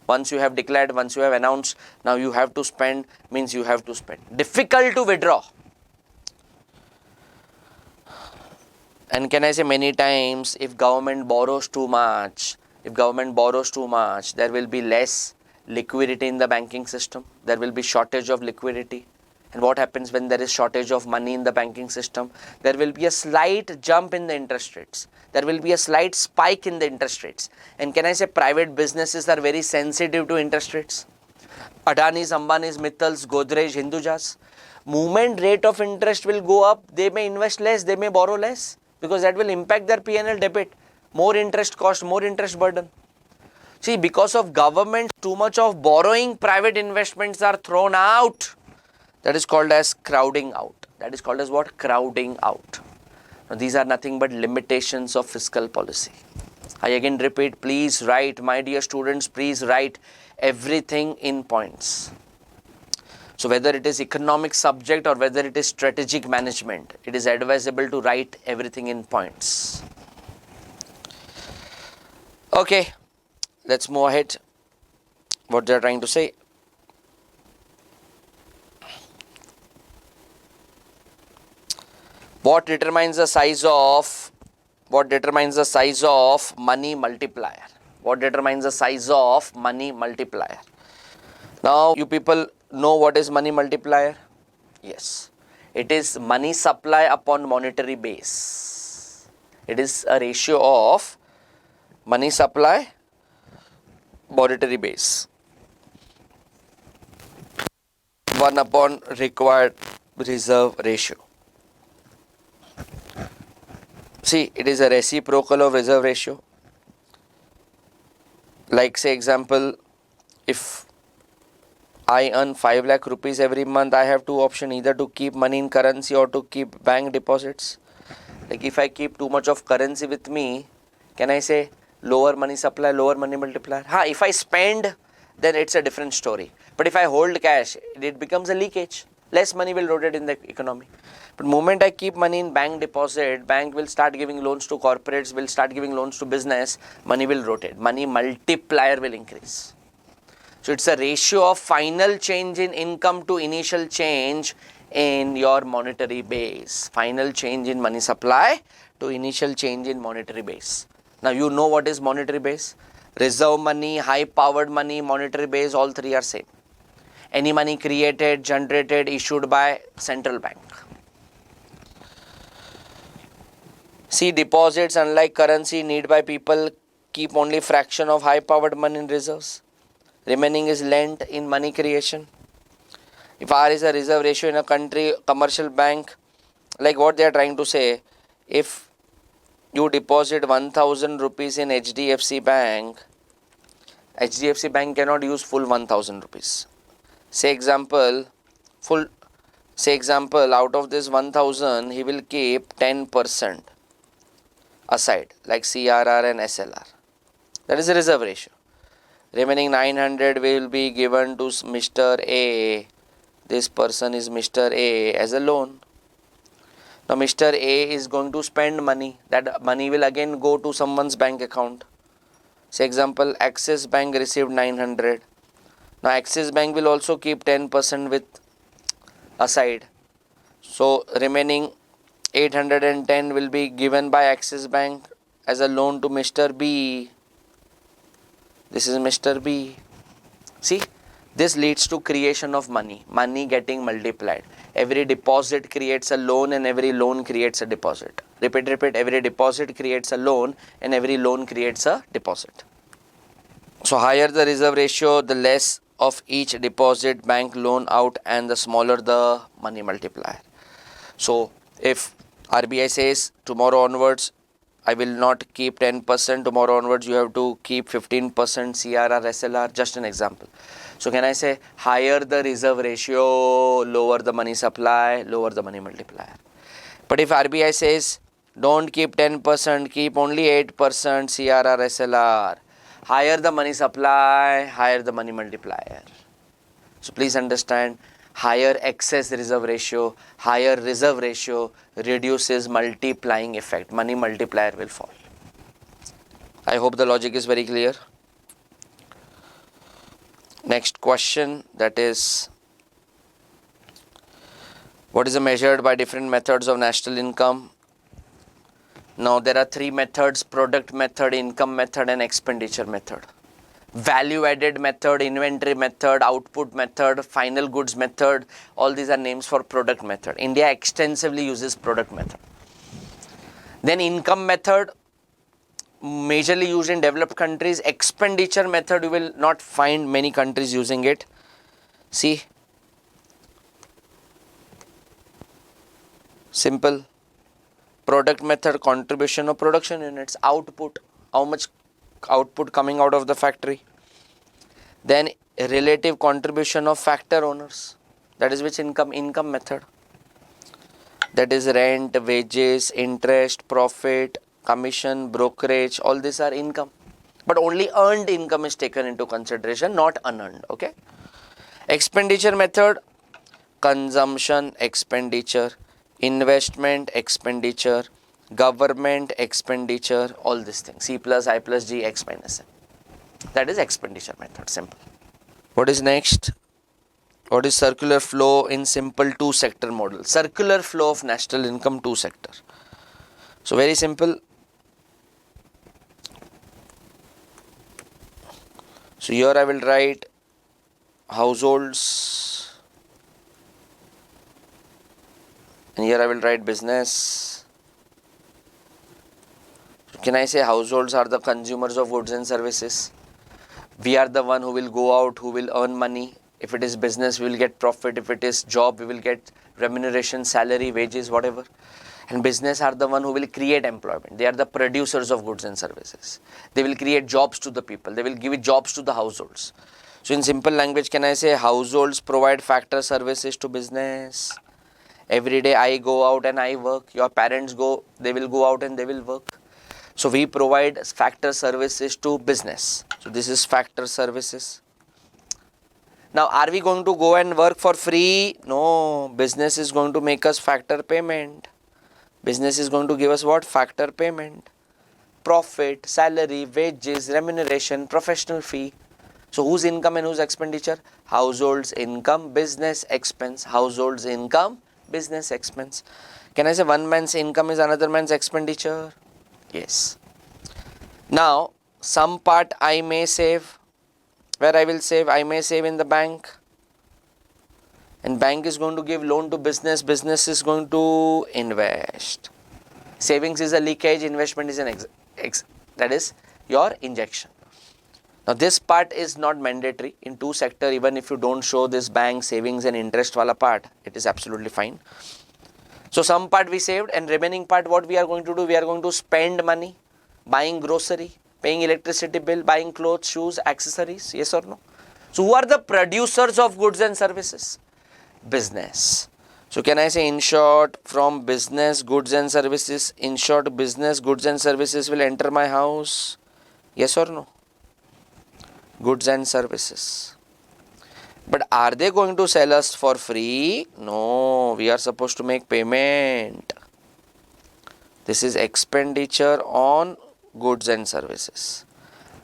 Once you have declared, once you have announced, now you have to spend, means you have to spend. Difficult to withdraw. And can I say many times, if government borrows too much, there will be less liquidity in the banking system. There will be shortage of liquidity. And what happens when there is shortage of money in the banking system? There will be a slight jump in the interest rates. There will be a slight spike in the interest rates. And can I say private businesses are very sensitive to interest rates? Adani's, Ambani's, Mittal's, Godrej, Hinduja's. Moment rate of interest will go up, they may invest less, they may borrow less, because that will impact their P&L debit. More interest cost, more interest burden. See, because of government, too much of borrowing, private investments are thrown out. That is called as crowding out. That is called as what? Crowding out. Now, these are nothing but limitations of fiscal policy. I again repeat, please write, my dear students, please write everything in points. So whether it is economic subject or whether it is strategic management, it is advisable to write everything in points. Okay, let's move ahead. What they are trying to say. What determines the size of money multiplier? What determines the size of money multiplier? Now, you people know what is money multiplier? Yes. It is money supply upon monetary base. It is a ratio of money supply, monetary base. 1 upon required reserve ratio. See, it is a reciprocal of reserve ratio. Like say example, if I earn 5 lakh rupees every month, I have two options, either to keep money in currency or to keep bank deposits. Like if I keep too much of currency with me, can I say lower money supply, lower money multiplier? If I spend, then it's a different story. But if I hold cash, it becomes a leakage. Less money will rotate in the economy. But moment I keep money in bank deposit, bank will start giving loans to corporates, will start giving loans to business, money will rotate. Money multiplier will increase. So it's a ratio of final change in income to initial change in your monetary base. Final change in money supply to initial change in monetary base. Now you know what is monetary base. Reserve money, high powered money, monetary base, all three are same. Any money created, generated, issued by central bank. See, deposits, unlike currency, need by people, keep only fraction of high powered money in reserves. Remaining is lent in money creation. If R is a reserve ratio in a country, commercial bank, like what they are trying to say, if you deposit 1000 rupees in HDFC bank cannot use full 1000 rupees. Say example, out of this 1000, he will keep 10% aside, like CRR and SLR. That is a reserve ratio. Remaining 900 will be given to Mr. A. This person is Mr. A as a loan. Now Mr. A is going to spend money. That money will again go to someone's bank account. Say example, Axis Bank received 900. Now Axis Bank will also keep 10% with aside. So remaining 810 will be given by Axis Bank as a loan to Mr. B. This is Mr. B. See, this leads to creation of money. Money getting multiplied. Every deposit creates a loan and every loan creates a deposit. Repeat. Every deposit creates a loan and every loan creates a deposit. So higher the reserve ratio, the less of each deposit, bank loan out, and the smaller the money multiplier. So if RBI says tomorrow onwards I will not keep 10%. Tomorrow onwards, you have to keep 15% CRR, SLR. Just an example. So can I say higher the reserve ratio, lower the money supply, lower the money multiplier. But if RBI says don't keep 10%, keep only 8% CRR, SLR, higher the money supply, higher the money multiplier. So please understand, higher excess reserve ratio, higher reserve ratio reduces multiplying effect. Money multiplier will fall. I hope the logic is very clear. Next question, that is, what is measured by different methods of national income? Now there are three methods: product method, income method, and expenditure method. Value added method, inventory method, output method, final goods method, all these are names for product method. India extensively uses product method. Then income method, majorly used in developed countries. Expenditure method, you will not find many countries using it. See, simple. Product method, contribution of production units, output, how much output coming out of the factory. Then relative contribution of factor owners, that is which income method, that is rent, wages, interest, profit, commission, brokerage, all these are income, but only earned income is taken into consideration, not unearned. Okay. Expenditure method, consumption expenditure, investment expenditure, government expenditure, all these things, C plus I plus G, X minus M. That is expenditure method, simple. What is next? What is circular flow in simple two sector model? Circular flow of national income, two sector. So very simple. So here I will write households, and here I will write business. Can I say households are the consumers of goods and services? We are the one who will go out, who will earn money. If it is business, we will get profit. If it is job, we will get remuneration, salary, wages, whatever. And business are the one who will create employment. They are the producers of goods and services. They will create jobs to the people. They will give jobs to the households. So in simple language, can I say households provide factor services to business? Every day I go out and I work. Your parents go, they will go out and they will work. So we provide factor services to business. So this is factor services. Now are we going to go and work for free? No, business is going to make us factor payment. Business is going to give us what? Factor payment. Profit, salary, wages, remuneration, professional fee. So whose income and whose expenditure? Households income, business expense. Households income, business expense. Can I say one man's income is another man's expenditure? Yes. Now, some part I may save. Where I will save? I may save in the bank. And bank is going to give loan to business. Business is going to invest. Savings is a leakage. Investment is an that is your injection. Now, this part is not mandatory in two sector. Even if you don't show this bank, savings and interest wala part, it is absolutely fine. So some part we saved, and remaining part what we are going to do? We are going to spend money, buying grocery, paying electricity bill, buying clothes, shoes, accessories, yes or no? So who are the producers of goods and services? Business. So can I say in short, from business, goods and services, in short, business, goods and services will enter my house? Yes or no? Goods and services. But are they going to sell us for free? No, we are supposed to make payment. This is expenditure on goods and services.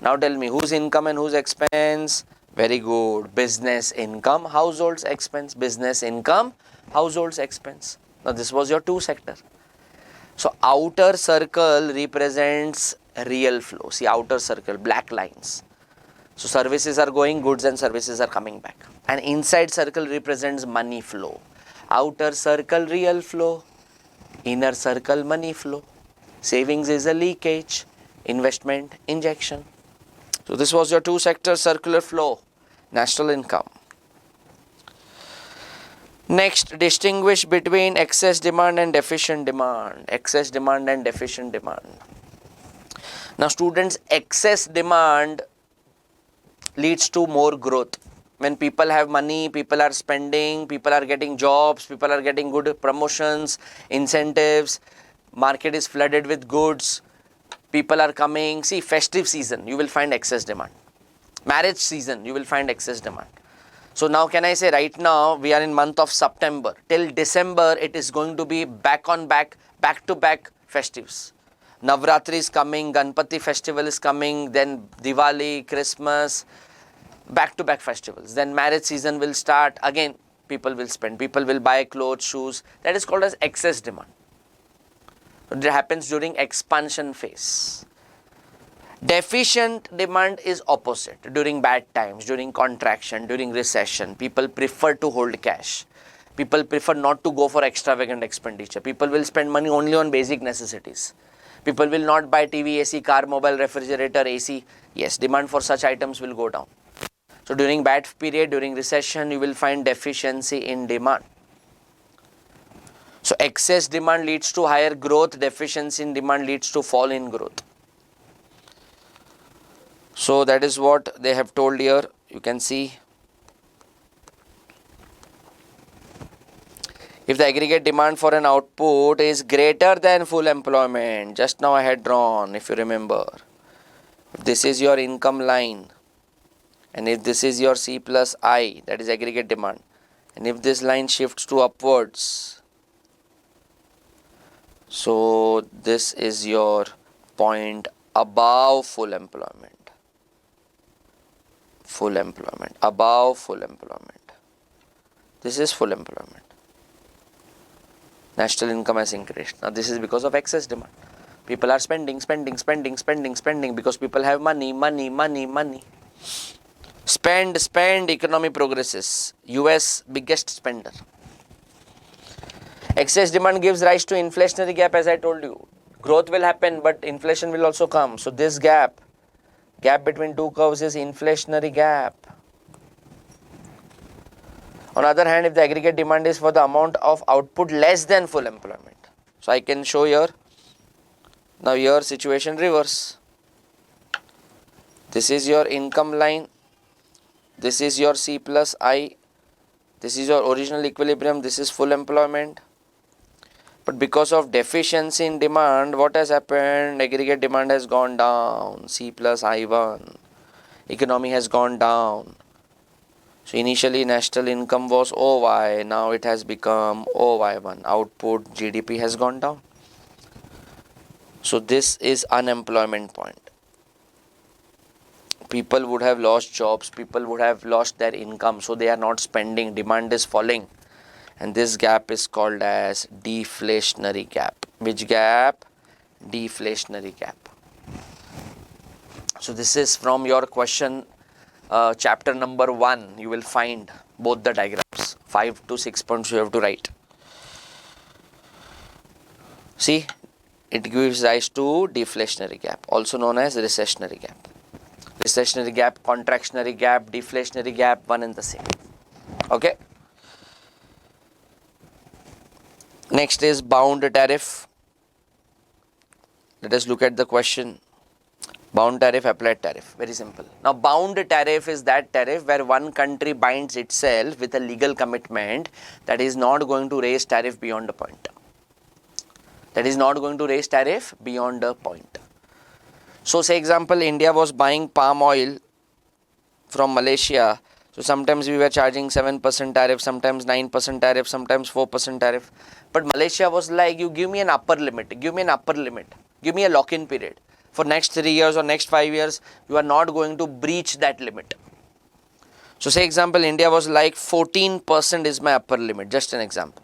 Now tell me, whose income and whose expense? Very good. Business income, households expense. Business income, households expense. Now this was your two sector. So outer circle represents real flow. See, outer circle, black lines. So services are going, goods and services are coming back. And inside circle represents money flow. Outer circle real flow, inner circle money flow. Savings is a leakage, investment injection. So this was your two sector circular flow, national income. Next, distinguish between excess demand and deficient demand. Excess demand and deficient demand. Now students, excess demand leads to more growth. When people have money, people are spending, people are getting jobs, people are getting good promotions, incentives, market is flooded with goods, people are coming. See, festive season, you will find excess demand. Marriage season, you will find excess demand. So now can I say right now, we are in month of September. Till December, it is going to be back to back festives. Navratri is coming, Ganpati festival is coming, then Diwali, Christmas, back to back festivals. Then marriage season will start. Again, people will spend. People will buy clothes, shoes. That is called as excess demand. It happens during expansion phase. Deficient demand is opposite. During bad times, during contraction, during recession, people prefer to hold cash. People prefer not to go for extravagant expenditure. People will spend money only on basic necessities. People will not buy TV, AC, car, mobile, refrigerator, AC. Yes, demand for such items will go down. So during bad period, during recession, you will find deficiency in demand. So excess demand leads to higher growth, deficiency in demand leads to fall in growth. So that is what they have told here. You can see, if the aggregate demand for an output is greater than full employment, just now I had drawn, if you remember, if this is your income line, and if this is your C plus I, that is aggregate demand, and if this line shifts to upwards, so this is your point above full employment. Full employment, above full employment. This is full employment. National income has increased. Now this is because of excess demand. People are spending because people have money. Spend, economy progresses. US biggest spender. Excess demand gives rise to inflationary gap, as I told you. Growth will happen, but inflation will also come. So this gap between two curves is inflationary gap. On the other hand, if the aggregate demand is for the amount of output less than full employment. So I can show here. Now your situation reverse. This is your income line. This is your C plus I. This is your original equilibrium. This is full employment. But because of deficiency in demand, what has happened? Aggregate demand has gone down. C plus I1. Economy has gone down. So initially national income was OY. Now it has become OY1. Output GDP has gone down. So this is unemployment point. People would have lost jobs. People would have lost their income. So they are not spending. Demand is falling. And this gap is called as deflationary gap. Which gap? Deflationary gap. So this is from your question, chapter number 1. You will find both the diagrams. 5 to 6 points you have to write. See, it gives rise to deflationary gap, also known as recessionary gap. Recessionary gap, contractionary gap, deflationary gap, one and the same. Okay. Next is bound tariff. Let us look at the question. Bound tariff, applied tariff. Very simple. Now, bound tariff is that tariff where one country binds itself with a legal commitment that is not going to raise tariff beyond a point. That is not going to raise tariff beyond a point. So, say example, India was buying palm oil from Malaysia. So, sometimes we were charging 7% tariff, sometimes 9% tariff, sometimes 4% tariff. But Malaysia was like, you give me an upper limit, give me an upper limit, give me a lock-in period. For next 3 years or next 5 years, you are not going to breach that limit. So, say example, India was like 14% is my upper limit, just an example.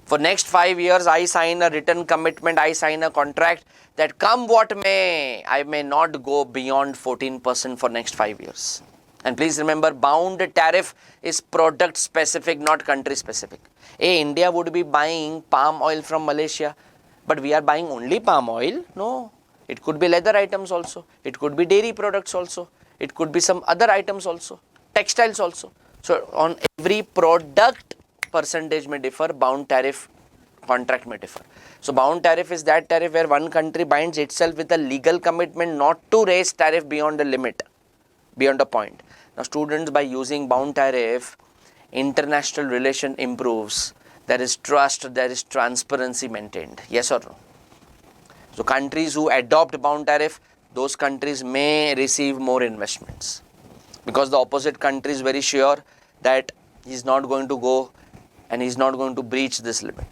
For next 5 years, I sign a written commitment, I sign a contract that come what may, I may not go beyond 14% for next 5 years. And please remember, bound tariff is product specific, not country specific. India would be buying palm oil from Malaysia, but we are buying only palm oil? No. It could be leather items also. It could be dairy products also. It could be some other items also. Textiles also. So, on every product, percentage may differ, bound tariff contract may differ. So bound tariff is that tariff where one country binds itself with a legal commitment not to raise tariff beyond a limit, beyond a point. Now students, by using bound tariff, international relation improves. There is trust, there is transparency maintained. Yes or no? So countries who adopt bound tariff, those countries may receive more investments, because the opposite country is very sure that he is not going to go and he is not going to breach this limit.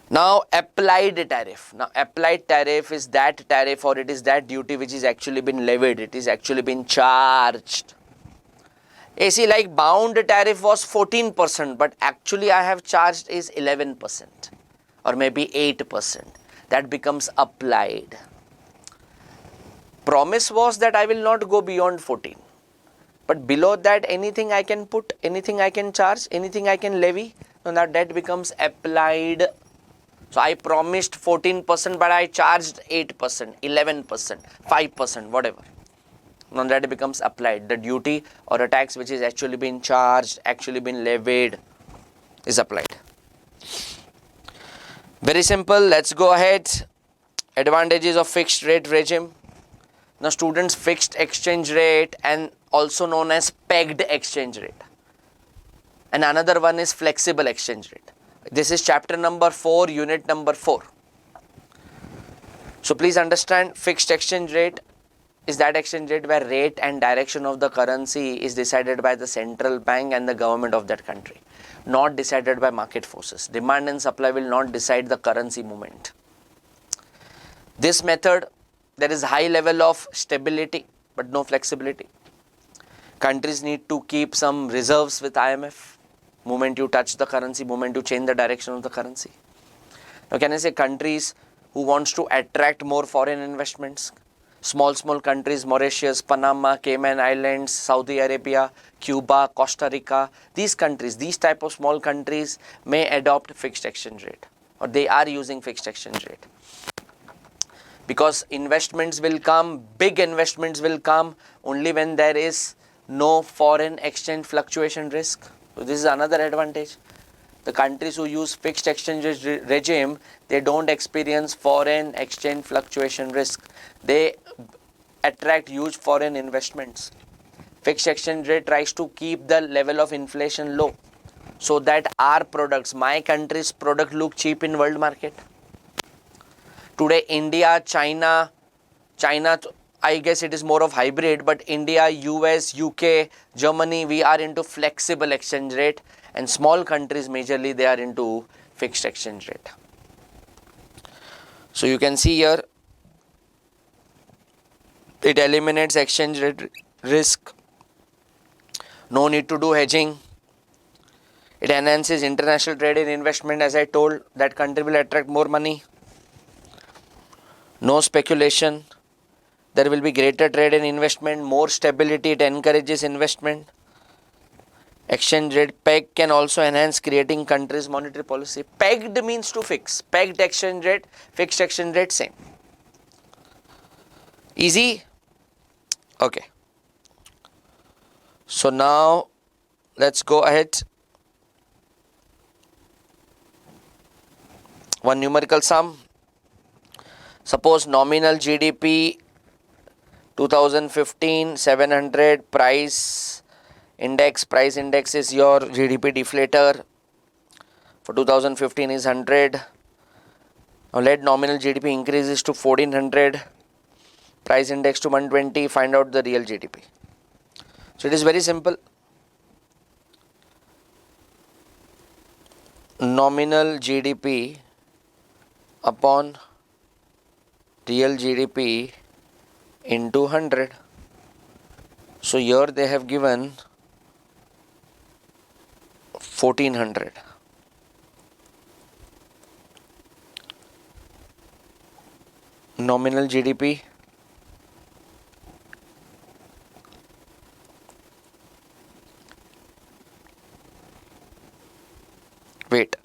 Now applied tariff. Now applied tariff is that tariff, or it is that duty which is actually been levied, it is actually been charged. See, like bound tariff was 14%, but actually I have charged is 11% or maybe 8%. That becomes applied. Promise was that I will not go beyond 14. But below that, anything I can put, anything I can charge, anything I can levy, now that becomes applied. So I promised 14%, but I charged 8%, 11%, 5%, whatever. Now that becomes applied. The duty or a tax which is actually been charged, actually been levied, is applied. Very simple. Let's go ahead. Advantages of fixed rate regime. Now students, fixed exchange rate and also known as pegged exchange rate. And another one is flexible exchange rate. This is chapter number 4, unit number 4. So please understand, fixed exchange rate is that exchange rate where rate and direction of the currency is decided by the central bank and the government of that country, not decided by market forces. Demand and supply will not decide the currency movement. This method, there is high level of stability but no flexibility. Countries need to keep some reserves with IMF. Moment you touch the currency, moment you change the direction of the currency. Now can I say countries who wants to attract more foreign investments? Small countries, Mauritius, Panama, Cayman Islands, Saudi Arabia, Cuba, Costa Rica. These countries, these type of small countries may adopt fixed exchange rate, or they are using fixed exchange rate. Because investments will come, big investments will come only when there is no foreign exchange fluctuation risk. So this is another advantage. The countries who use fixed exchange regime, they don't experience foreign exchange fluctuation risk. They attract huge foreign investments. Fixed exchange rate tries to keep the level of inflation low, so that our products, my country's product, look cheap in world market. Today India, China, I guess it is more of hybrid, but India, US, UK, Germany, we are into flexible exchange rate, and small countries majorly they are into fixed exchange rate. So you can see here, it eliminates exchange rate risk, no need to do hedging. It enhances international trade and investment. As I told, that country will attract more money. No speculation. There will be greater trade and investment, more stability, it encourages investment. Exchange rate peg can also enhance creating countries' monetary policy. Pegged means to fix. Pegged exchange rate, fixed exchange rate, same. Easy? Okay. So now let's go ahead. One numerical sum. Suppose nominal GDP 2015 700, price index is your GDP deflator for 2015 is 100. Now let nominal GDP increases to 1400, price index to 120, find out the real GDP. So it is very simple. Nominal GDP upon real GDP into 100. So here they have given 1400. Nominal GDP wait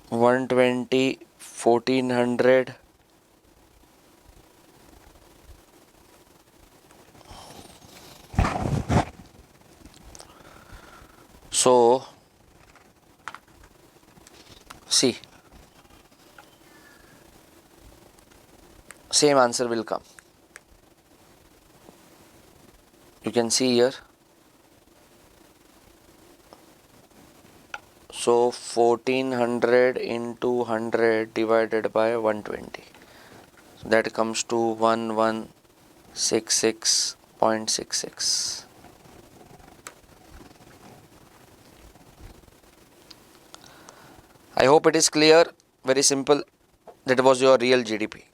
120 1400 . See, same answer will come. You can see here. So 1400 into 100 divided by 120. So that comes to 1166.66. I hope it is clear. Very simple. That was your real GDP.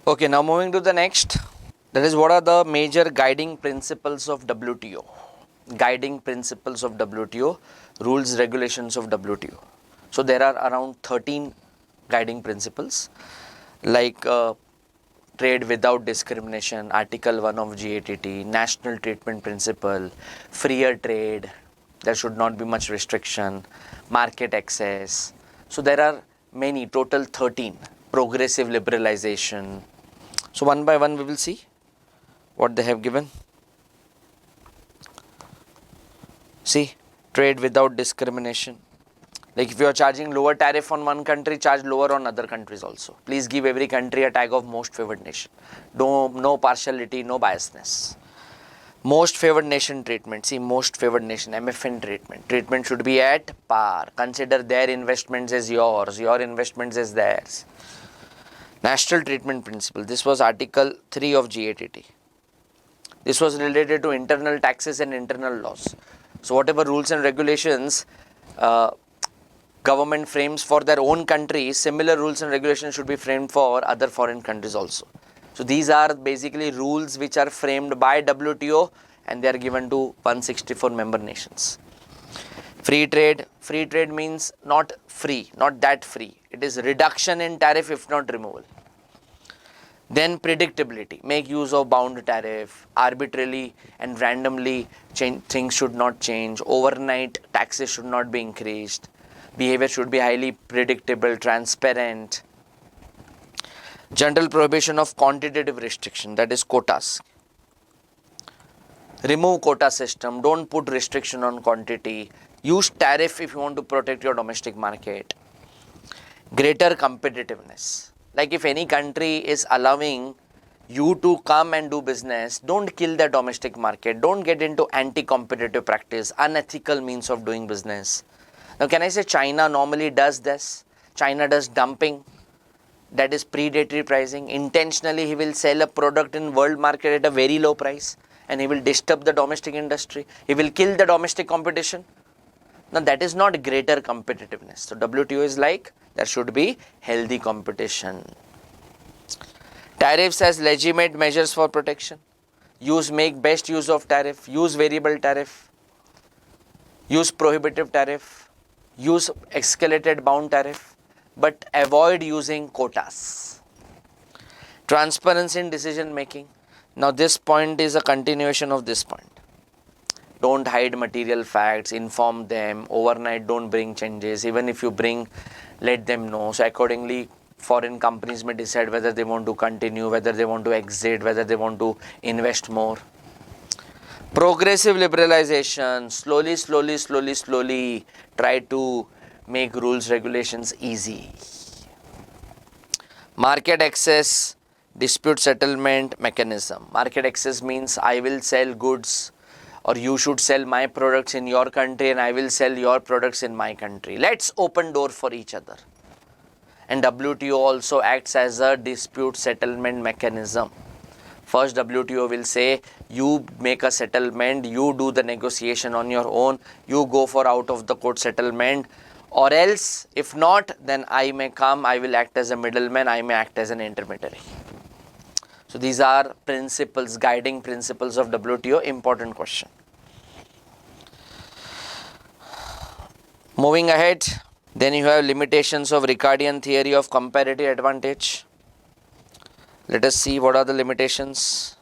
Okay, now moving to the next. That is, what are the major guiding principles of WTO? Guiding principles of WTO, rules, regulations of WTO. So there are around 13 guiding principles, like trade without discrimination, Article 1 of GATT, national treatment principle, freer trade, there should not be much restriction, market access. So there are many, total 13, progressive liberalization. So one by one we will see what they have given. See, trade without discrimination. Like if you are charging lower tariff on one country, charge lower on other countries also. Please give every country a tag of most favored nation. No partiality, no biasness. Most favored nation treatment. See, most favored nation, MFN treatment. Treatment should be at par. Consider their investments as yours, your investments as theirs. National treatment principle. This was Article 3 of GATT. This was related to internal taxes and internal laws. So whatever rules and regulations government frames for their own country, similar rules and regulations should be framed for other foreign countries also. So these are basically rules which are framed by WTO and they are given to 164 member nations. Free trade means not free, not that free. It is reduction in tariff if not removal. Then predictability, make use of bound tariff, arbitrarily and randomly things should not change, overnight taxes should not be increased, behavior should be highly predictable, transparent. General prohibition of quantitative restriction, that is quotas. Remove quota system, don't put restriction on quantity, use tariff if you want to protect your domestic market. Greater competitiveness. Like if any country is allowing you to come and do business, don't kill the domestic market, don't get into anti-competitive practice, unethical means of doing business. Now can I say China normally does this? China does dumping, that is predatory pricing. Intentionally he will sell a product in world market at a very low price and he will disturb the domestic industry. He will kill the domestic competition. Now that is not greater competitiveness. So WTO is like, there should be healthy competition. Tariffs as legitimate measures for protection. Make best use of tariff, use variable tariff, use prohibitive tariff, use escalated bound tariff, but avoid using quotas. Transparency in decision making. Now this point is a continuation of this point. Don't hide material facts, inform them, overnight don't bring changes, even if you bring, let them know. So accordingly, foreign companies may decide whether they want to continue, whether they want to exit, whether they want to invest more. Progressive liberalization, slowly try to make rules, regulations easy. Market access, dispute settlement mechanism. Market access means I will sell goods, or you should sell my products in your country and I will sell your products in my country. Let's open door for each other. And WTO also acts as a dispute settlement mechanism. First WTO will say, you make a settlement, you do the negotiation on your own, you go for out of the court settlement, or else if not, then I may come, I will act as a middleman, I may act as an intermediary. So these are principles, guiding principles of WTO, important question. Moving ahead, then you have limitations of Ricardian theory of comparative advantage. Let us see what are the limitations.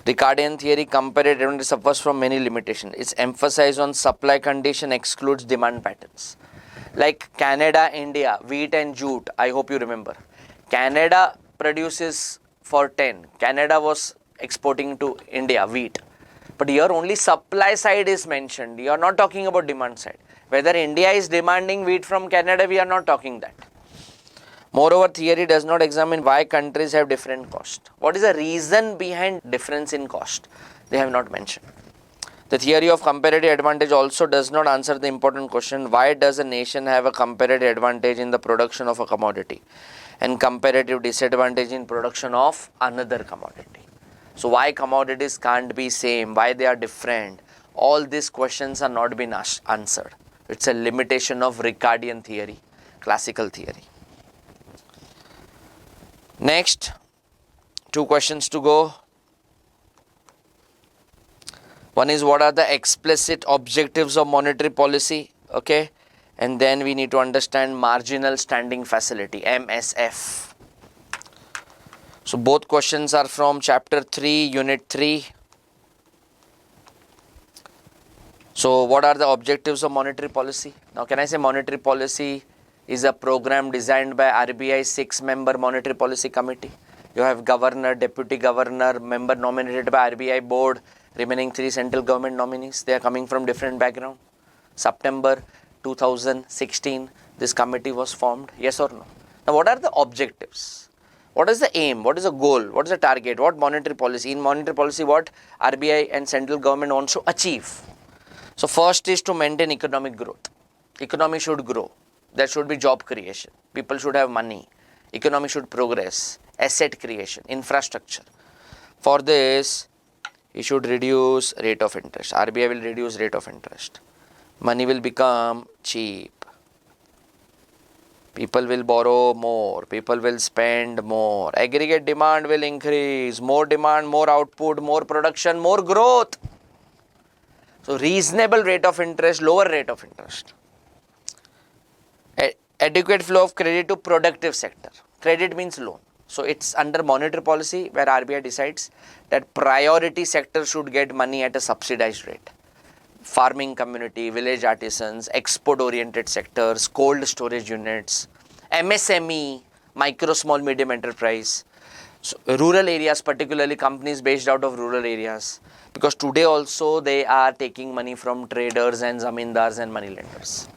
Ricardian theory comparative advantage suffers from many limitations. Its emphasis on supply condition excludes demand patterns. Like Canada, India, wheat and jute, I hope you remember. Canada produces for 10. Canada was exporting to India wheat But here only supply side is mentioned. You are not talking about demand side. Whether India is demanding wheat from Canada, we are not talking that. Moreover, theory does not examine why countries have different cost. What is the reason behind difference in cost? They have not mentioned. The theory of comparative advantage also does not answer the important question, why does a nation have a comparative advantage in the production of a commodity and comparative disadvantage in production of another commodity? So why commodities can't be same, why they are different? All these questions are not been answered. It's a limitation of Ricardian theory, classical theory. Next, 2 questions to go. One is, what are the explicit objectives of monetary policy? Okay. And then we need to understand marginal standing facility, MSF. So both questions are from chapter 3, unit 3. So what are the objectives of monetary policy? Now can I say monetary policy is a program designed by RBI 6-member monetary policy committee. You have governor, deputy governor, member nominated by RBI board, remaining 3 central government nominees. They are coming from different background. September 2016, this committee was formed. Yes or no? Now what are the objectives? What is the aim? What is the goal? What is the target? What monetary policy? In monetary policy, what RBI and central government wants to achieve? So first is to maintain economic growth. Economy should grow. There should be job creation. People should have money. Economy should progress. Asset creation, infrastructure. For this, he should reduce rate of interest. RBI will reduce rate of interest. Money will become cheap. People will borrow more. People will spend more. Aggregate demand will increase. More demand, more output, more production, more growth. So reasonable rate of interest, lower rate of interest. Adequate flow of credit to productive sector. Credit means loan. So it's under monetary policy where RBI decides that priority sector should get money at a subsidized rate. Farming community, village artisans, export oriented sectors, cold storage units, MSME, micro, small, medium enterprise. So rural areas, particularly companies based out of rural areas, because today also they are taking money from traders and zamindars and money lenders.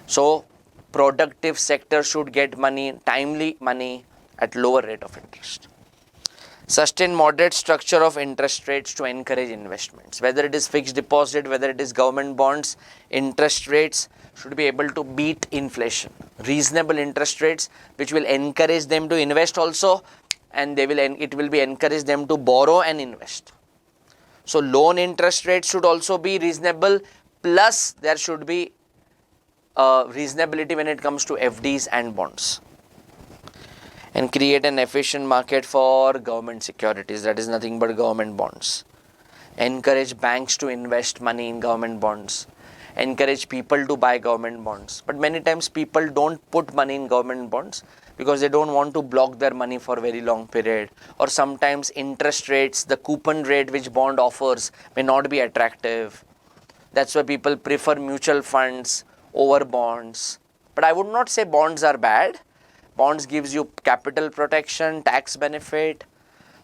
So productive sector should get money, timely money at lower rate of interest. Sustain moderate structure of interest rates to encourage investments. Whether it is fixed deposit, whether it is government bonds, interest rates should be able to beat inflation. Reasonable interest rates which will encourage them to invest also, and it will be encourage them to borrow and invest. So loan interest rates should also be reasonable, plus there should be reasonability when it comes to FDs and bonds. And create an efficient market for government securities, that is nothing but government bonds. Encourage banks to invest money in government bonds. Encourage people to buy government bonds. But many times people don't put money in government bonds because they don't want to block their money for a very long period. Or sometimes interest rates, the coupon rate which bond offers may not be attractive. That's why people prefer mutual funds over bonds. But I would not say bonds are bad. Bonds gives you capital protection, tax benefit.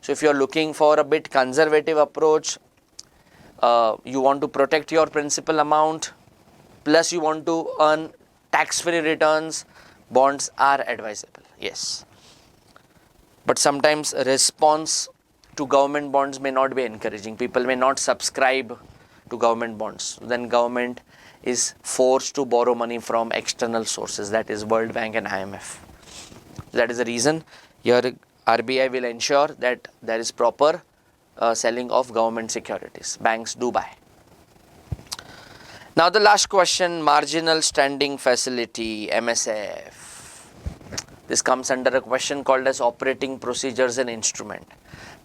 So if you are looking for a bit conservative approach, you want to protect your principal amount, plus you want to earn tax-free returns, bonds are advisable, yes. But sometimes response to government bonds may not be encouraging. People may not subscribe to government bonds. Then government is forced to borrow money from external sources, that is World Bank and IMF. That is the reason here RBI will ensure that there is proper selling of government securities. Banks do buy. Now the last question, marginal standing facility, MSF. This comes under a question called as operating procedures and instrument.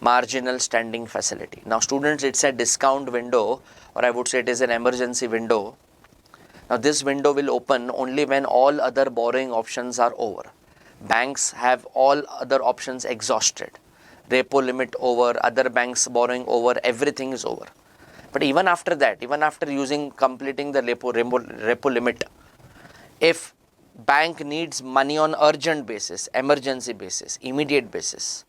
Marginal standing facility. Now students, it's a discount window, or I would say it is an emergency window. Now this window will open only when all other borrowing options are over. Banks have all other options exhausted. Repo limit over, other banks borrowing over, everything is over. But even after that, even after completing the repo limit, if bank needs money on urgent basis, emergency basis, immediate basis,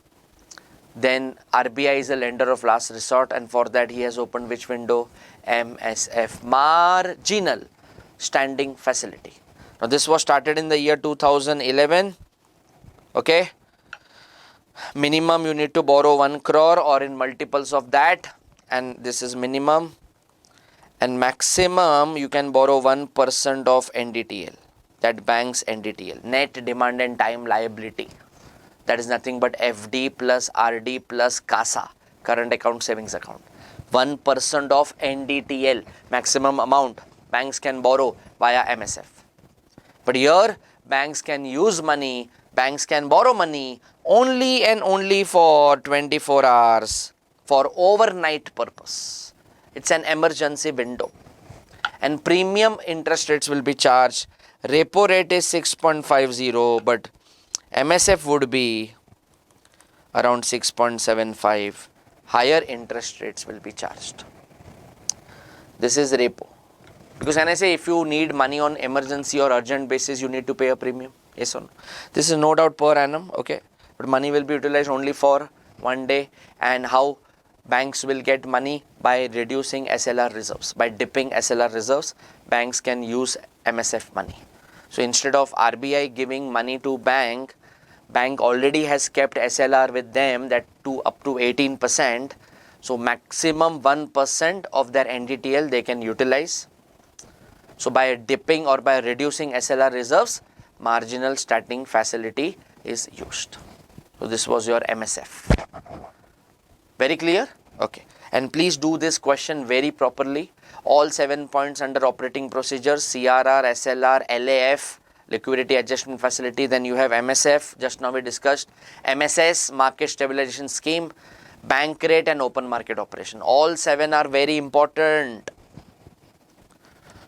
Then RBI is a lender of last resort, and for that he has opened which window? MSF, marginal standing facility. Now this was started in the year 2011. Okay. Minimum you need to borrow 1 crore or in multiples of that, and this is minimum. And maximum you can borrow 1% of NDTL, that bank's NDTL, net demand and time liability. That is nothing but FD plus RD plus CASA, current account, savings account. 1% of NDTL, maximum amount banks can borrow via MSF. But here banks can use money, banks can borrow money only and only for 24 hours for overnight purpose. It's an emergency window. And premium interest rates will be charged. Repo rate is 6.50, but MSF would be around 6.75. Higher interest rates will be charged. This is repo. Because when I say if you need money on emergency or urgent basis, you need to pay a premium. Yes or no? This is no doubt per annum, okay. But money will be utilized only for one day. And how banks will get money? By reducing SLR reserves. By dipping SLR reserves, banks can use MSF money. So instead of RBI giving money to bank already has kept SLR with them that to up to 18%. So maximum 1% of their NDTL they can utilize. So by dipping or by reducing SLR reserves, marginal standing facility is used. So this was your MSF. Very clear? Okay. And please do this question very properly. All 7 points under operating procedures, CRR, SLR, LAF, liquidity adjustment facility. Then you have MSF, just now we discussed. MSS, market stabilization scheme, bank rate and open market operation. All 7 are very important.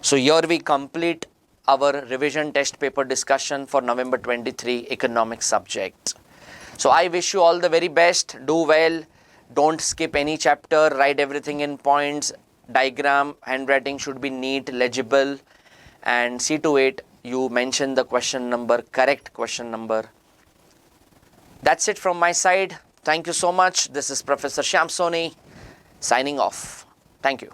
So here we complete our revision test paper discussion for November 23 economics subject. So I wish you all the very best. Do well. Don't skip any chapter. Write everything in points. Diagram, handwriting should be neat, legible. And see to it you mention the question number, correct question number. That's it from my side. Thank you so much. This is Professor Shyam Soni signing off. Thank you.